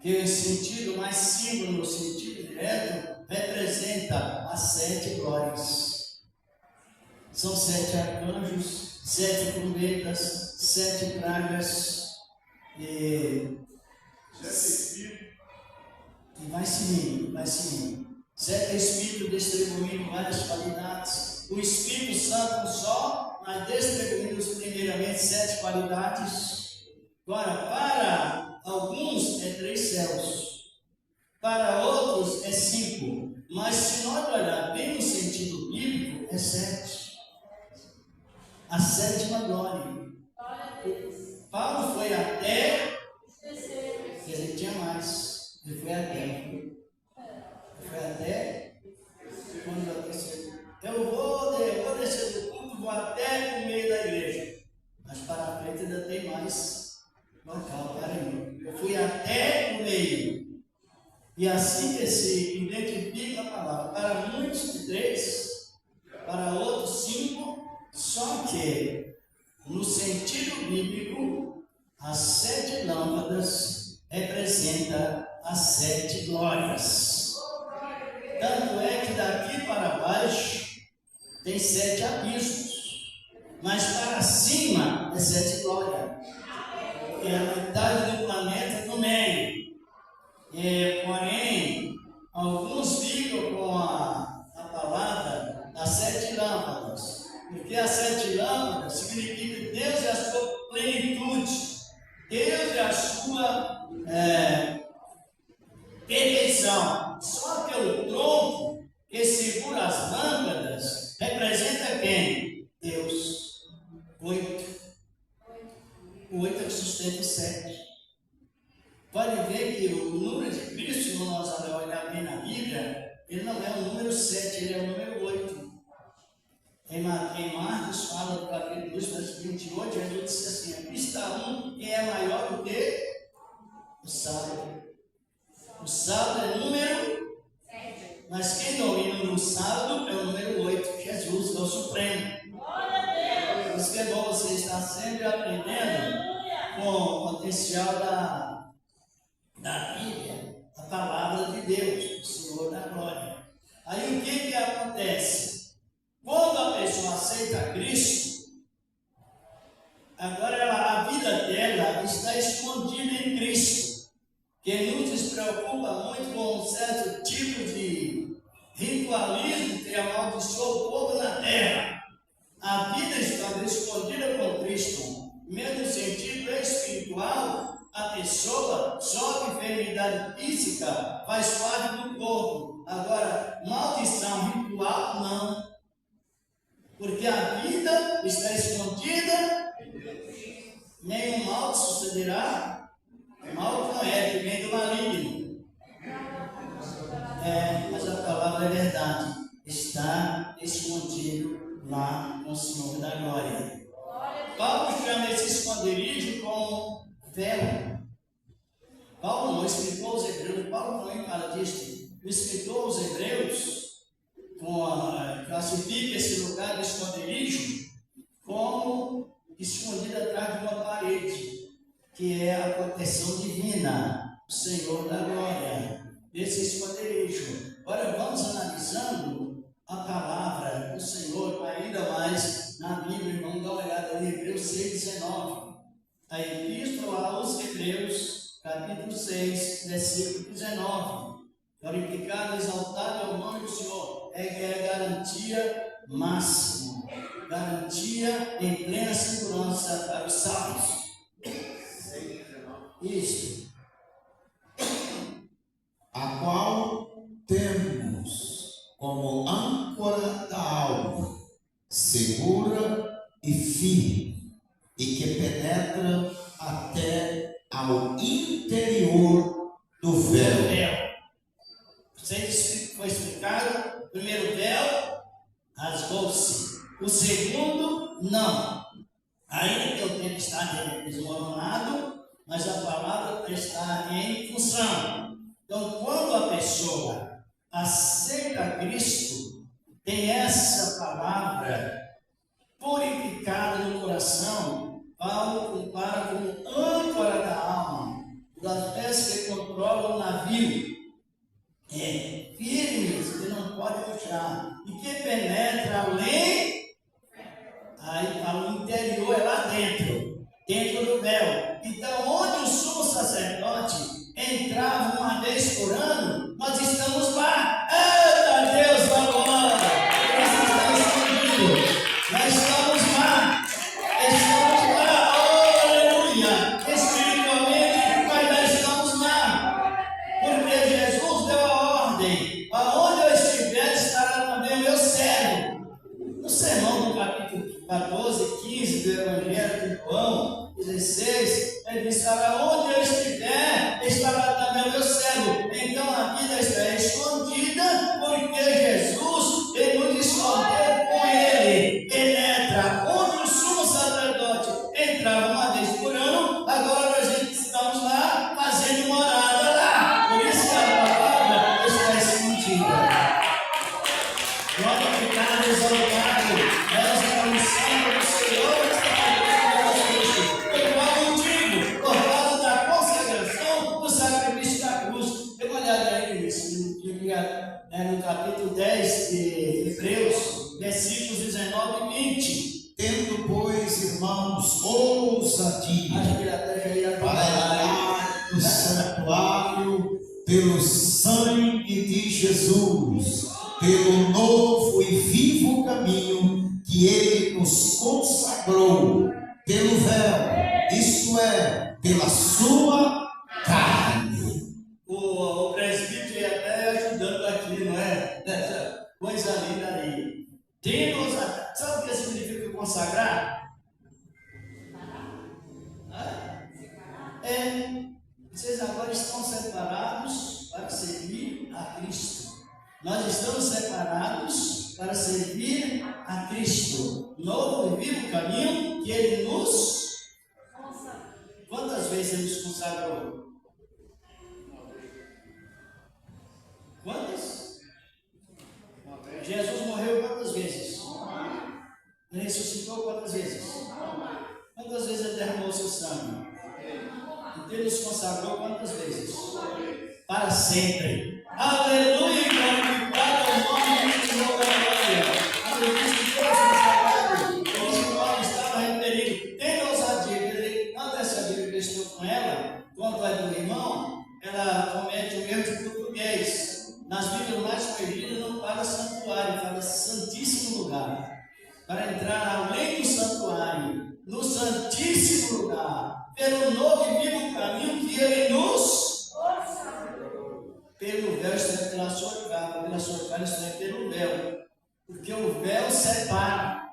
que o sentido mais simples, no sentido direto, representa as 7 glórias. São 7 arcanjos, 7 trombetas, 7 pragas, e vai seguindo. 7 Espíritos distribuindo várias qualidades. O Espírito Santo só, mas distribuindo primeiramente 7 qualidades. Agora, para alguns é 3 céus, para outros é 5. Mas se nós olhar bem no sentido bíblico, é 7. A 7ª glória. Paulo foi até, ele tinha mais, ele foi até quando aconteceu. Eu vou descer do culto, vou até o meio da igreja, mas para frente ainda tem mais local para ir. Eu fui até o meio, e assim que se identifica a palavra. Para muitos 3, para outros 5, só que no sentido bíblico, as 7 lâmpadas representam as 7 glórias. Tanto é que daqui para baixo tem 7 abismos, mas para cima é 7 glórias. É a metade do planeta no meio. Porém, alguns ficam com a palavra das 7 lâmpadas. Porque as 7 lâmpadas significa Deus é a sua plenitude, Deus é a sua perfeição. Só que o tronco que segura as lâmpadas representa quem? Deus. 8. O 8 é que sustenta o 7. Pode ver que o número de Cristo, se nós olharmos bem na Bíblia, ele não é o número 7, ele é o número 8. Em Marcos fala do capítulo 2, verso 28, Jesus disse assim: está um que é maior do que o sábado. O sábado é número 7. Mas quem domina no sábado é o número 8, Jesus, é o Supremo. Por isso que é bom você estar sempre aprendendo com o potencial da Bíblia, a palavra de Deus, o Senhor da glória. Aí o que acontece? Quando a pessoa aceita Cristo, agora a vida dela está escondida em Cristo, que nos despreocupa muito com um certo tipo de ritualismo que amaldiçoa o povo na terra. A vida está escondida com Cristo, mesmo no sentido espiritual. A pessoa sofre enfermidade física, faz parte do corpo. Agora, maldição ritual, não. Porque a vida está escondida, nenhum mal sucederá. Mal não é, que vem do maligno. Mas a palavra é verdade. Está escondido lá com o Senhor da glória. Paulo chama esse esconderijo como véu. Paulo não explicou os hebreus, Paulo também fala disso. Explicou os hebreus, classifica esse lugar de esconderijo como escondido atrás de uma parede, que é a proteção divina, o Senhor da glória, desse esconderijo. Agora vamos analisando a palavra do Senhor ainda mais na Bíblia. Vamos dar uma olhada em Hebreus 6,19. A Epístola aos Hebreus, capítulo 6, versículo 19. Glorificado, exaltado é o nome do Senhor. É garantia máxima, garantia em plena segurança para os salvos. Isso. A qual temos como âncora da alma, segura e firme, e que penetra até ao interior do véu. Foi explicado, o primeiro véu rasgou-se, o segundo não. Ainda que o tempo está desmoronado, mas a palavra está em função. Então, quando a pessoa aceita Cristo, tem essa palavra purificada no coração, Paulo compara como âncora da alma, das peças que controlam o navio, firmes, que não pode puxar, e que penetra além, aí para o interior, é lá dentro do véu. Então, onde o sumo sacerdote entrava uma vez por ano, nós estamos lá. Eita Deus, agora! Nós estamos escondidos. Nós estamos lá. Estamos lá. Oh, aleluia! Espiritualmente, mas nós estamos lá. Porque Jesus deu a ordem. Aonde eu estiver, estará também o meu servo. No sermão do capítulo 14, 15 do Evangelho de João 16, ele diz: aonde eu estiver, estará também o meu servo. Então a vida está escondida, porque Jesus, ele nos escondeu com ele. Penetra onde o sumo sacerdote entrava uma vez por ano, agora nós estamos lá fazendo morada lá. Por isso que a palavra está escondida. Glorificado, exaltado, nós anunciamos o Senhor está por qual motivo? Por causa da consagração do sacrifício da cruz. Dê uma olhada aí nisso, no capítulo 10 de Hebreus, versículos 19 e 20. Tendo, pois, irmãos, ousadia para entrar no santuário pelo sangue de Jesus, pelo novo e vivo caminho que ele nos consagrou, pelo véu, isto é, pela sua carne. O presbítero ia até ajudando aqui, não é? Essa coisa linda aí. Deus, sabe o que significa consagrar? Vocês agora estão separados para servir a Cristo. Nós estamos separados para servir a Cristo. Novo e vivo caminho que Ele nos... Quantas vezes Ele nos consagrou? Quantas? Jesus morreu quantas vezes? Ele ressuscitou quantas vezes? Quantas vezes Ele derramou o seu sangue? E Ele nos consagrou quantas vezes? Para sempre. Aleluia! Glorificado é o nome do Senhor da glória. Aleluia! Deus consagrado. Por isso que Paulo estava referindo. Tem ousadia. Não dessa Bíblia que eu estou com ela, quanto é do irmão, ela comete o erro de português. Nas Bíblias mais perdidas não fala santuário, fala santíssimo lugar. Para entrar além do santuário, no santíssimo lugar, pelo novo e vivo caminho que Ele nos... Pelo véu, isto é pela sua carne, isto é pelo véu. Porque o véu separa.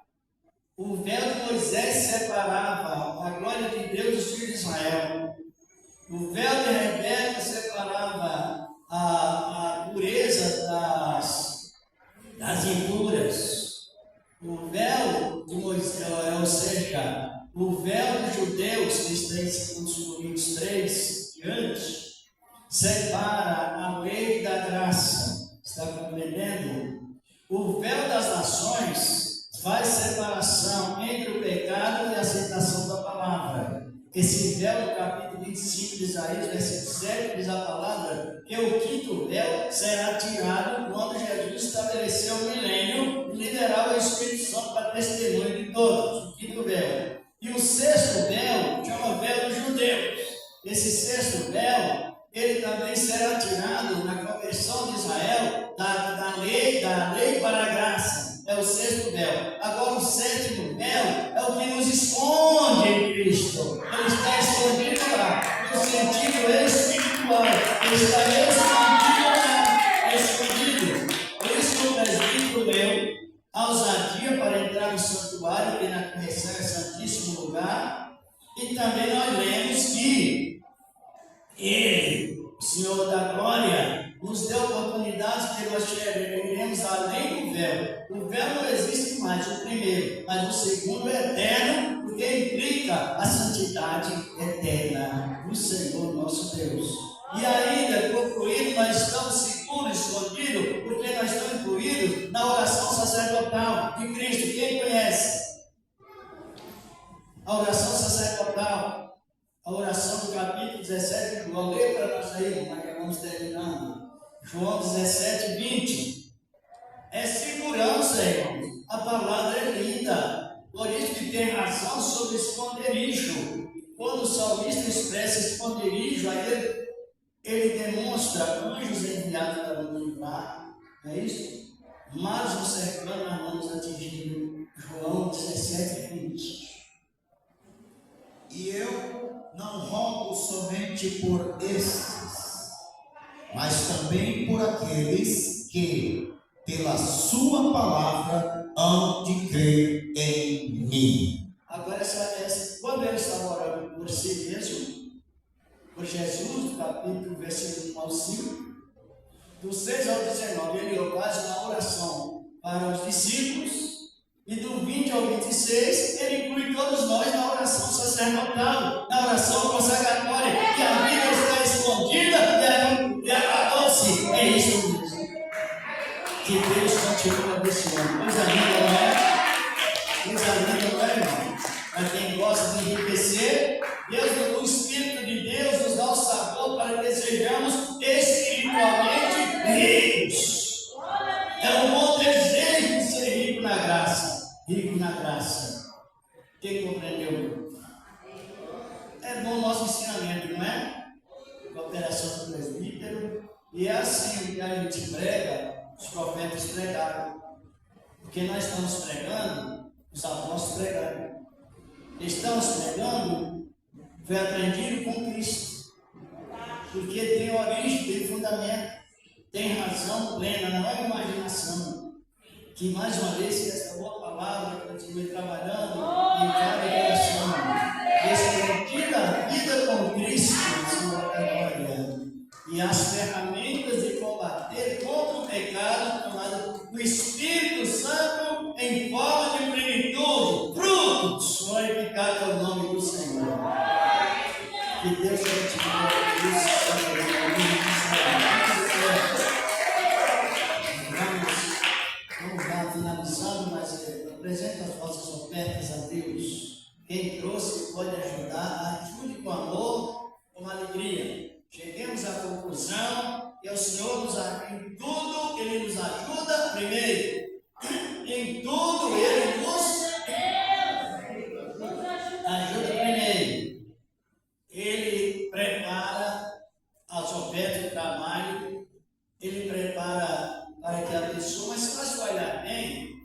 O véu de Moisés separava a glória de Deus dos filhos de Israel. O véu de Rebeca separava a pureza das impuras. O véu de Moisés, ou seja, o véu dos judeus, que está em 2 Coríntios 3, diante, separa a lei da graça. Está compreendendo? O véu das nações faz separação entre o pecado e a aceitação da palavra. Esse véu, no capítulo 25 de Isaías, versículo 7, diz a palavra que o quinto véu será tirado quando Jesus estabeleceu o milênio e liberar o Espírito Santo para testemunho de todos. O quinto véu. E o sexto véu chama véu dos judeus. Esse sexto véu, ele também será tirado na conversão de Israel da lei para a graça. É o sexto véu. Agora o sétimo véu é o que nos esconde em Cristo. Ele está escondido lá, no sentido espiritual. Ele está escondido. Por isso que o presbítero deu a ousadia para entrar no santuário, que na correção é santíssimo lugar. E também nós lemos que Ele, o Senhor da glória, nos deu oportunidades que nós iremos além do véu. O véu não existe mais, o primeiro, mas o segundo é eterno, porque implica a santidade eterna do Senhor. nosso Deus. E ainda, concluindo, nós estamos seguros, escondidos, porque nós estamos incluídos na oração sacerdotal de Cristo. Quem conhece? A oração sacerdotal, a oração do capítulo 17 de João. Lê para nós aí, mas já vamos terminando. João 17, 20. É segurança, irmãos. A palavra é linda. Por isso que tem razão sobre esconderijo. Quando o salmista expressa esconderijo, aí ele demonstra anjos enviados para nos livrar. Não é isso? Mas no cercano nós vamos atingir João 17, 20. E eu não rogo somente por estes, mas também por aqueles que, pela sua palavra, hão de crer em mim. Agora, quando ele estava orando por si mesmo, por Jesus, do capítulo, versículo 1 ao 5, do 6 ao 19, ele faz uma oração para os discípulos, e do 20 ao 26, ele inclui todos nós na oração sacerdotal, na oração consagratória, e a vida está escondida e agradou-se. É isso mesmo. Que Deus continue abençoando. Coisa linda, não é? Coisa linda, não é, irmão? Para quem gosta de enriquecer, Deus, o Espírito de Deus nos dá o sabor para que sejamos espiritualmente ricos. É um bom desejo de ser rico na graça. Rico na graça. Quem compreendeu? É bom o nosso ensinamento, não é? Cooperação do presbítero. E é assim que a gente prega, os profetas pregaram. Porque nós estamos pregando, os apóstolos pregaram. Estamos pregando, foi aprendido com Cristo. Porque tem origem, tem fundamento, tem razão plena, não é imaginação. Que mais uma vez que essa boa palavra continue trabalhando em cada coração. Expandir a vida com Cristo, Senhor da glória. E as ferramentas de combater contra o pecado tomado do Espírito Santo em forma de plenitude, frutos, glorificado é o nome do Senhor. Que Deus continue isso. Vamos lá finalizando, mas apresenta as vossas ofertas a Deus. Quem trouxe pode ajudar, ajude com amor, com alegria. Cheguemos à conclusão que o Senhor nos ajuda em tudo, Ele nos ajuda primeiro. Em tudo Ele nos ajuda primeiro. Ele prepara as ofertas de trabalho, Ele prepara para que a pessoa, mas se nós olhar bem,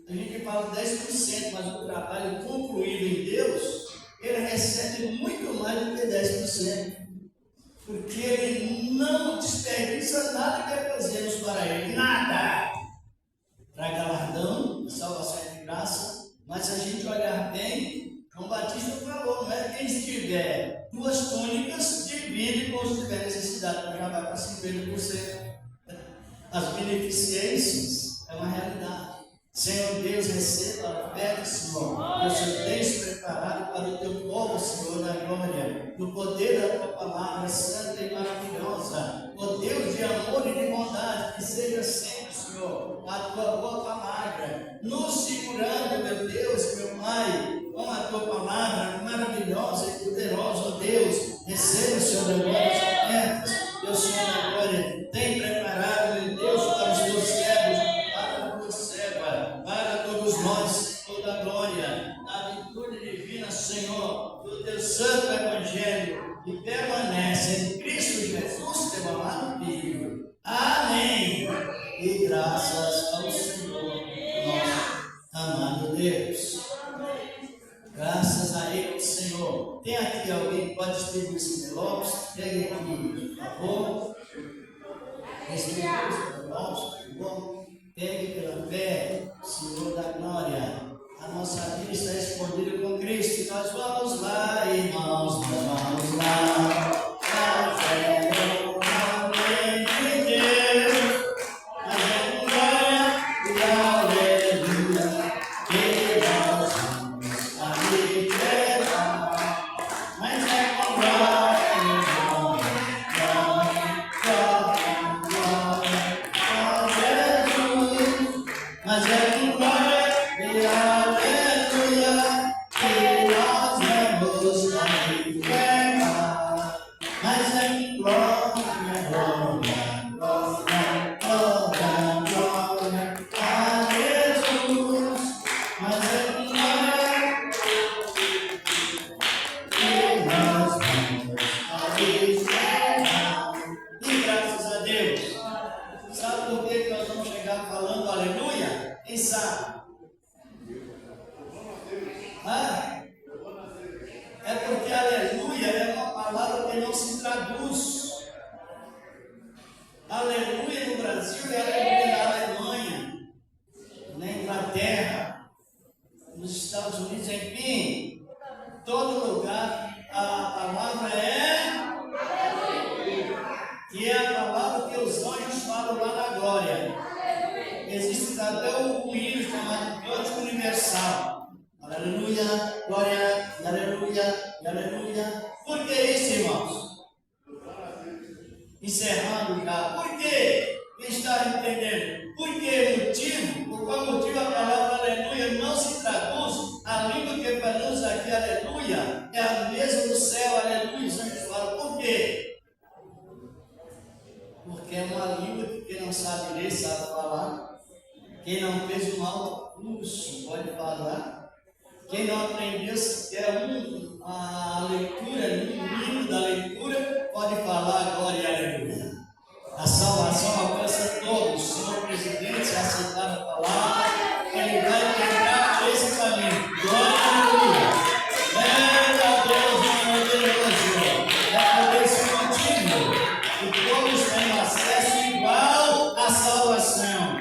a gente fala 10%, mas o trabalho concluído em Deus, ele recebe muito mais do que 10%. Porque ele não desperdiça nada que fazemos para ele, nada. Para galardão, salvação de graça, mas se a gente olhar bem, João Batista falou, não é? Quem tiver 2 túnicas, divide com os que tiver necessidade, para já vai para 50%. As beneficências é uma realidade. Senhor Deus, receba a oferta, Senhor, que o Senhor tens preparado para o teu povo, Senhor, na glória, no poder da tua palavra santa e maravilhosa. Ó Deus de amor e de bondade, que seja sempre, Senhor, a tua boa palavra, nos segurando, meu Deus, meu Pai, com a tua palavra maravilhosa e poderosa, ó Deus. Receba, Senhor, agora as ofertas, que o Senhor, na glória, tem preparado, meu Deus, para os teus servos, para todos nós, toda a glória, a virtude divina, Senhor, do teu santo evangelho, que permanece em Cristo Jesus, teu amado Filho. Amém. E graças ao Senhor, nosso amado Deus. Graças a Ele, Senhor. Tem aqui alguém que pode distribuir esses envelopes? Pegue aqui, por favor. Distribui os envelopes, por favor. Pegue pela fé, Senhor da glória. A nossa vida está escondida com Cristo. E nós vamos lá, irmãos, nós vamos lá. A fé no nome de Deus. A glória e a aleluia. Que nós vamos a me levar. Mas é com glória e Aleluia no Brasil e aleluia na Alemanha, na Inglaterra, nos Estados Unidos, enfim, todo lugar a palavra é aleluia, que é a palavra que os anjos falam lá na glória. Existe até um hino chamado Cântico Universal. Aleluia, glória, aleluia, aleluia. Por que isso, irmãos? Encerrando já. Por quê? Quem está entendendo? Por que motivo? Por qual motivo a palavra aleluia não se traduz? A língua que falamos aqui, aleluia, é a mesma do céu, aleluia. Os anjos falam. Por quê? Porque é uma língua que quem não sabe ler, sabe falar. Quem não fez um alto curso pode falar. Quem não aprendeu sequer a leitura, um livro da leitura, pode falar glória e aleluia. A salvação alcança todos. O senhor presidente, se aceitar a palavra, ele vai pegar esse caminho. Glória e aleluia. Eita Deus maravilhoso. É por esse motivo que todos têm acesso igual à salvação.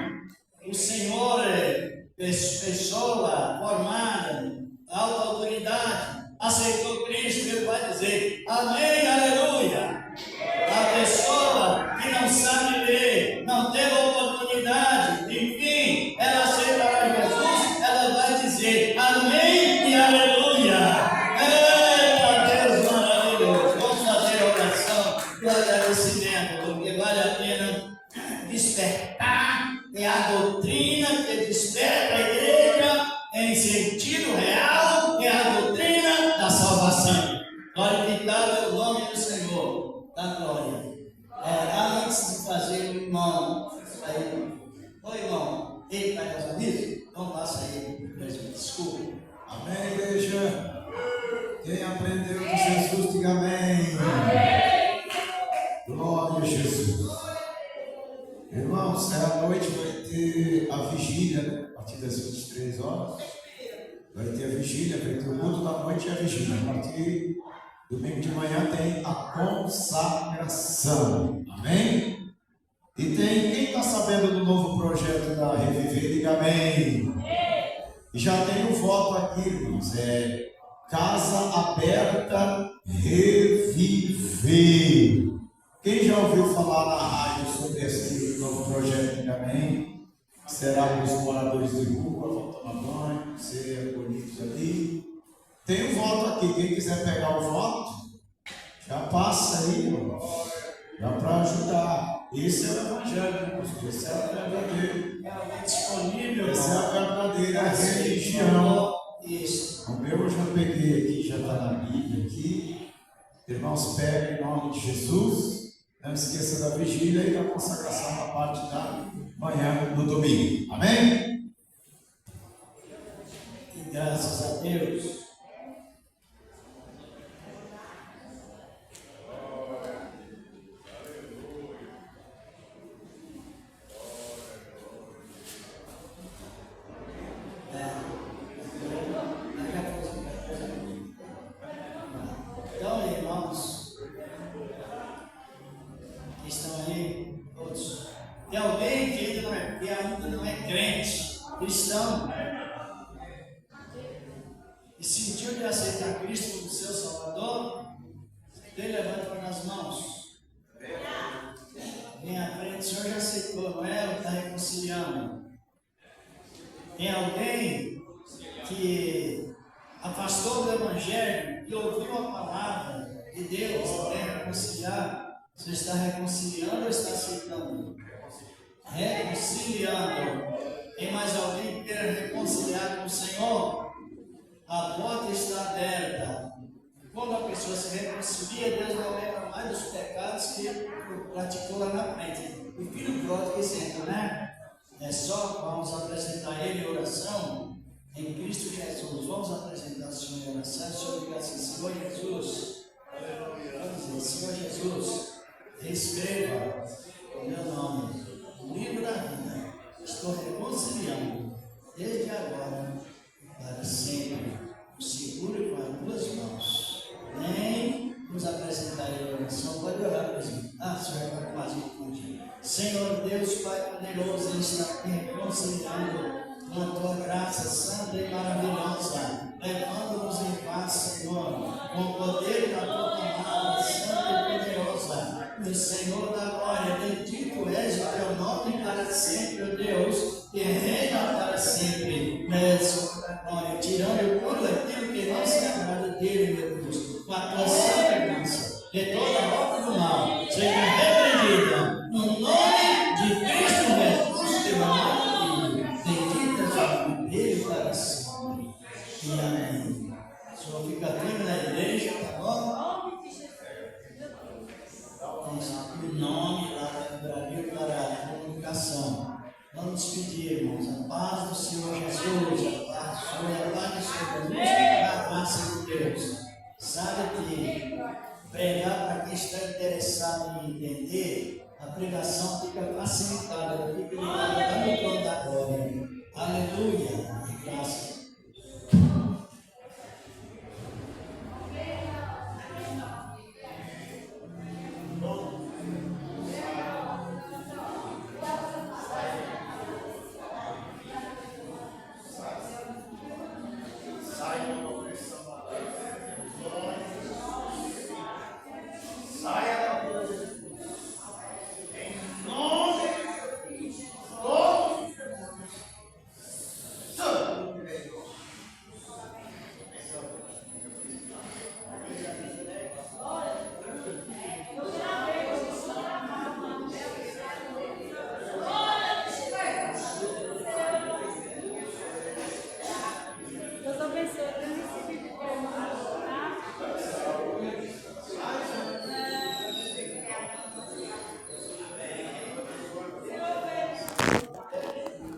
O Senhor é pessoa formada, alta autoridade, aceitou Cristo, ele vai dizer amém, aleluia. A pessoa que não sabe ler, não teve oportunidade, enfim, ela aceitará Jesus, ela vai dizer amém e aleluia. Eita Deus maravilhoso. Vamos fazer a oração de agradecimento, porque vale a pena despertar. É a doutrina que desperta a igreja em sentido real, é a doutrina da salvação. Glorificado é o nome do Senhor, da glória. Antes de fazer o irmão, oi irmão, ele está casando isso? Então passa aí, desculpa. Amém, igreja. Quem aprendeu com Jesus, diga amém. Glória a Jesus. Irmãos, à noite vai ter a vigília, né? A partir das 23 horas. Vai ter a vigília, vai ter o culto da noite e a vigília. A partir do domingo de manhã tem a consagração. Amém? E tem, quem está sabendo do novo projeto da Reviver, diga amém. E já tem um voto aqui, irmãos. É Casa Aberta Reviver. Quem já ouviu falar na rádio sobre esse novo projeto, diga amém? Será os moradores de rua, vão tomar banho, ser acolhidos ali. Tem um voto aqui, quem quiser pegar o voto, já passa aí, irmão. Já para ajudar. Esse é o evangelho, irmãos. Esse é o verdadeiro. É disponível. Essa é a verdadeira religião. Isso. O meu eu já peguei aqui, já está na Bíblia aqui. Irmãos, peguem em nome de Jesus. Não esqueça da vigília e da consagração na parte da manhã no domingo. Amém? E graças a Deus. Então, irmãos, que estão aí, todos. Tem alguém que ainda não é crente, cristão, e sentiu de aceitar Cristo como seu Salvador? Ele levanta nas mãos. Vem à frente, o Senhor já aceitou, não é? Está reconciliando. Tem alguém que afastou do Evangelho e ouviu a palavra de Deus, quer reconciliar? Você está reconciliando ou está aceitando? Reconciliando. Tem mais alguém que queira reconciliar com o Senhor? A porta está aberta. Quando a pessoa se reconcilia, Deus não lembra mais dos pecados que praticou lá na frente. O filho pródigo sempre, né? É só vamos apresentar ele em oração em Cristo Jesus. Vamos apresentar o Senhor em oração. O Senhor diga assim: Senhor Jesus, vamos dizer, Senhor Jesus, escreva o meu nome no livro da vida. Estou reconciliando desde agora para sempre. O seguro com as duas mãos. Nem nos apresentar em oração. Pode orar, presidente. Senhor, vai com mais um dia. Senhor Deus, Pai poderoso, Ele está aqui reconciliando com a tua graça santa e maravilhosa, levando-nos em paz, Senhor, com o poder da tua palavra santa e poderosa. O Senhor da glória, bendito és o teu nome para sempre, ó Deus, que reina para sempre. Senhor da glória, tirando tudo aquilo que não se agrada dele, meu Deus, com a tua santa graça, que toda obra do mal seja repreendida no nome de Cristo Jesus, teu amado Filho. Bendita és o nome dele para sempre. E amém. O Senhor fica firme na igreja, tá bom? O nome lá da Brasil para a comunicação. Vamos despedir, irmãos. A paz do Senhor Jesus, a paz do Senhor, a paz do Senhor, a graça de Deus. Sabe que pregar para quem está interessado em entender, a pregação fica facilitada, fica ligada no trono da glória. Aleluia. E graças